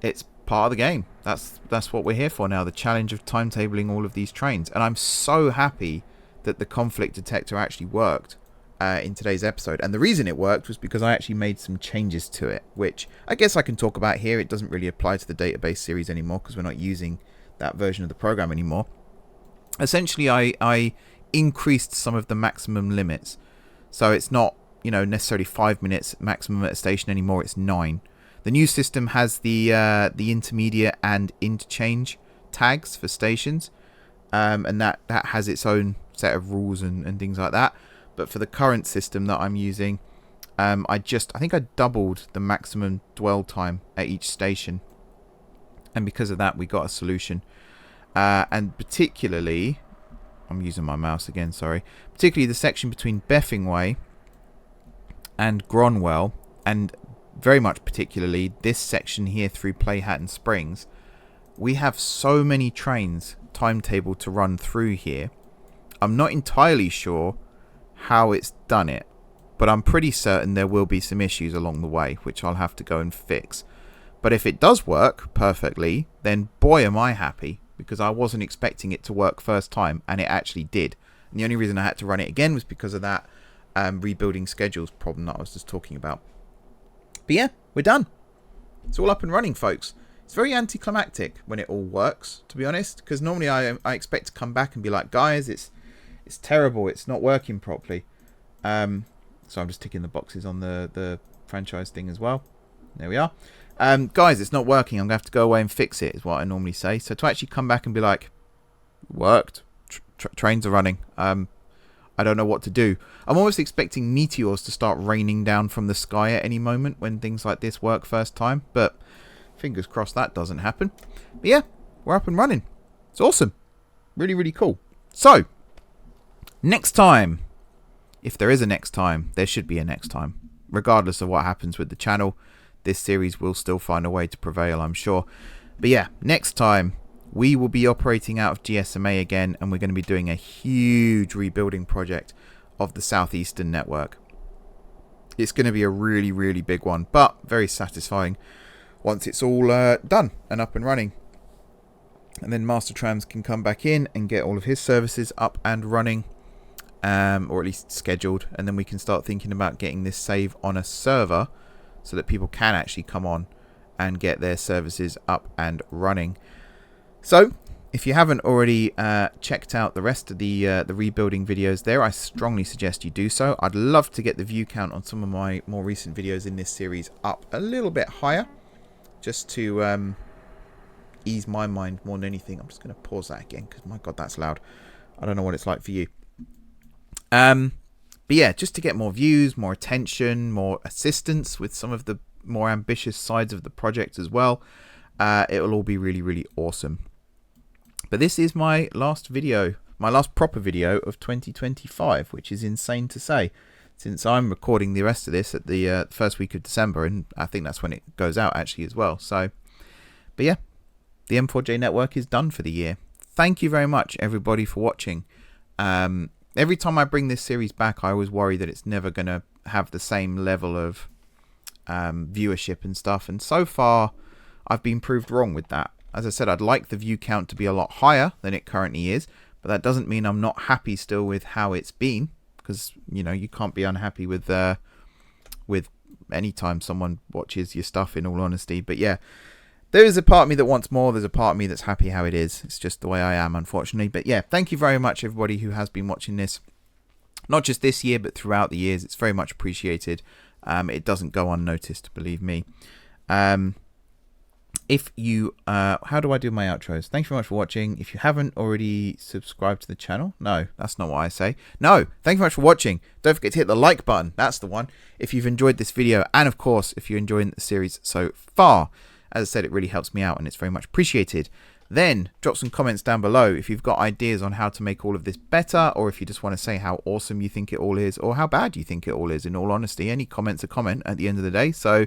it's part of the game. That's what we're here for now, the challenge of timetabling all of these trains. And I'm so happy that the conflict detector actually worked in today's episode. And the reason it worked was because I actually made some changes to it, which I guess I can talk about here. It doesn't really apply to the database series anymore because we're not using that version of the program anymore. Essentially, I increased some of the maximum limits. So it's not, necessarily 5 minutes maximum at a station anymore. It's 9. The new system has the intermediate and interchange tags for stations, and that has its own set of rules and things like that. but for the current system that I'm using, I think I doubled the maximum dwell time at each station, and because of that we got a solution. And particularly, I'm using my mouse again, sorry, particularly the section between Beffingway and Gronwell, and very much particularly this section here through Playhatton Springs, we have so many trains timetabled to run through here. I'm not entirely sure how it's done it, but I'm pretty certain there will be some issues along the way, which I'll have to go and fix. But if it does work perfectly, then boy am I happy, because I wasn't expecting it to work first time, and it actually did. And the only reason I had to run it again was because of that rebuilding schedules problem that I was just talking about. But yeah, we're done. It's all up and running, folks. It's very anticlimactic when it all works, to be honest, because normally I expect to come back and be like, guys, it's terrible, it's not working properly. So I'm just ticking the boxes on the franchise thing as well. There we are. Guys, it's not working, I'm going to have to go away and fix it, is what I normally say. So to actually come back and be like, worked, trains are running, I don't know what to do. I'm almost expecting meteors to start raining down from the sky at any moment when things like this work first time, but fingers crossed that doesn't happen. But yeah, we're up and running. It's awesome. Really, really cool. So, next time, if there is a next time, there should be a next time. Regardless of what happens with the channel, this series will still find a way to prevail, I'm sure. But yeah, next time, we will be operating out of GSMA again, and we're going to be doing a huge rebuilding project of the Southeastern network. It's going to be a really, really big one, but very satisfying once it's all done and up and running. And then Master Trams can come back in and get all of his services up and running, or at least scheduled, and then we can start thinking about getting this save on a server so that people can actually come on and get their services up and running. So, if you haven't already checked out the rest of the rebuilding videos there, I strongly suggest you do so. I'd love to get the view count on some of my more recent videos in this series up a little bit higher, just to ease my mind more than anything. I'm just going to pause that again, because my God, that's loud. I don't know what it's like for you. But yeah, just to get more views, more attention, more assistance with some of the more ambitious sides of the project as well. It will all be really, really awesome. But this is my last video, my last proper video of 2025, which is insane to say, since I'm recording the rest of this at the first week of December, and I think that's when it goes out actually as well. So, but yeah, the M4J network is done for the year. Thank you very much, everybody, for watching. Every time I bring this series back, I always worry that it's never going to have the same level of viewership and stuff, and so far I've been proved wrong with that. As I said, I'd like the view count to be a lot higher than it currently is, but that doesn't mean I'm not happy still with how it's been, because, you know, you can't be unhappy with any time someone watches your stuff, in all honesty. But yeah, there is a part of me that wants more, there's a part of me that's happy how it is. It's just the way I am, unfortunately. But yeah, thank you very much, everybody who has been watching this, not just this year, but throughout the years. It's very much appreciated. It doesn't go unnoticed, believe me. If you how do I do my outros? Thank you very much for watching. If you haven't already subscribed to the channel, no, that's not what I say. No, thank you very much for watching. Don't forget to hit the like button, that's the one, if you've enjoyed this video, and of course if you're enjoying the series so far. As I said, it really helps me out and it's very much appreciated. Then drop some comments down below if you've got ideas on how to make all of this better, or if you just want to say how awesome you think it all is, or how bad you think it all is. In all honesty, any comment's a comment at the end of the day, so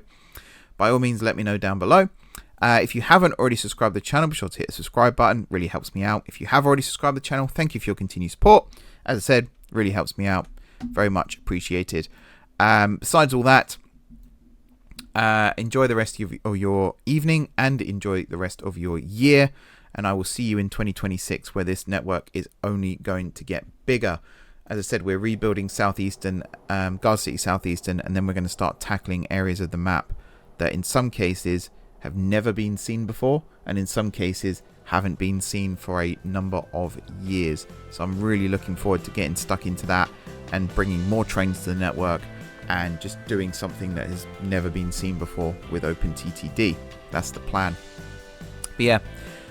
by all means let me know down below. If you haven't already subscribed to the channel, be sure to hit the subscribe button. It really helps me out. If you have already subscribed to the channel, thank you for your continued support. As I said, really helps me out. Very much appreciated. Besides all that, enjoy the rest of your evening and enjoy the rest of your year. And I will see you in 2026, where this network is only going to get bigger. As I said, we're rebuilding Southeastern, Garden City Southeastern, and then we're going to start tackling areas of the map that in some cases have never been seen before, and in some cases haven't been seen for a number of years. So I'm really looking forward to getting stuck into that and bringing more trains to the network and just doing something that has never been seen before with OpenTTD. That's the plan. But yeah,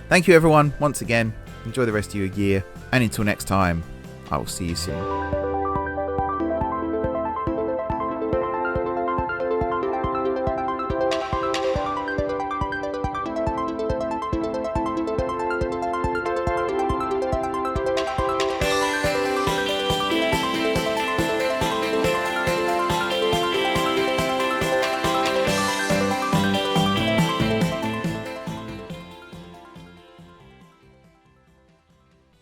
thank you everyone once again. Enjoy the rest of your year, and until next time, I will see you soon.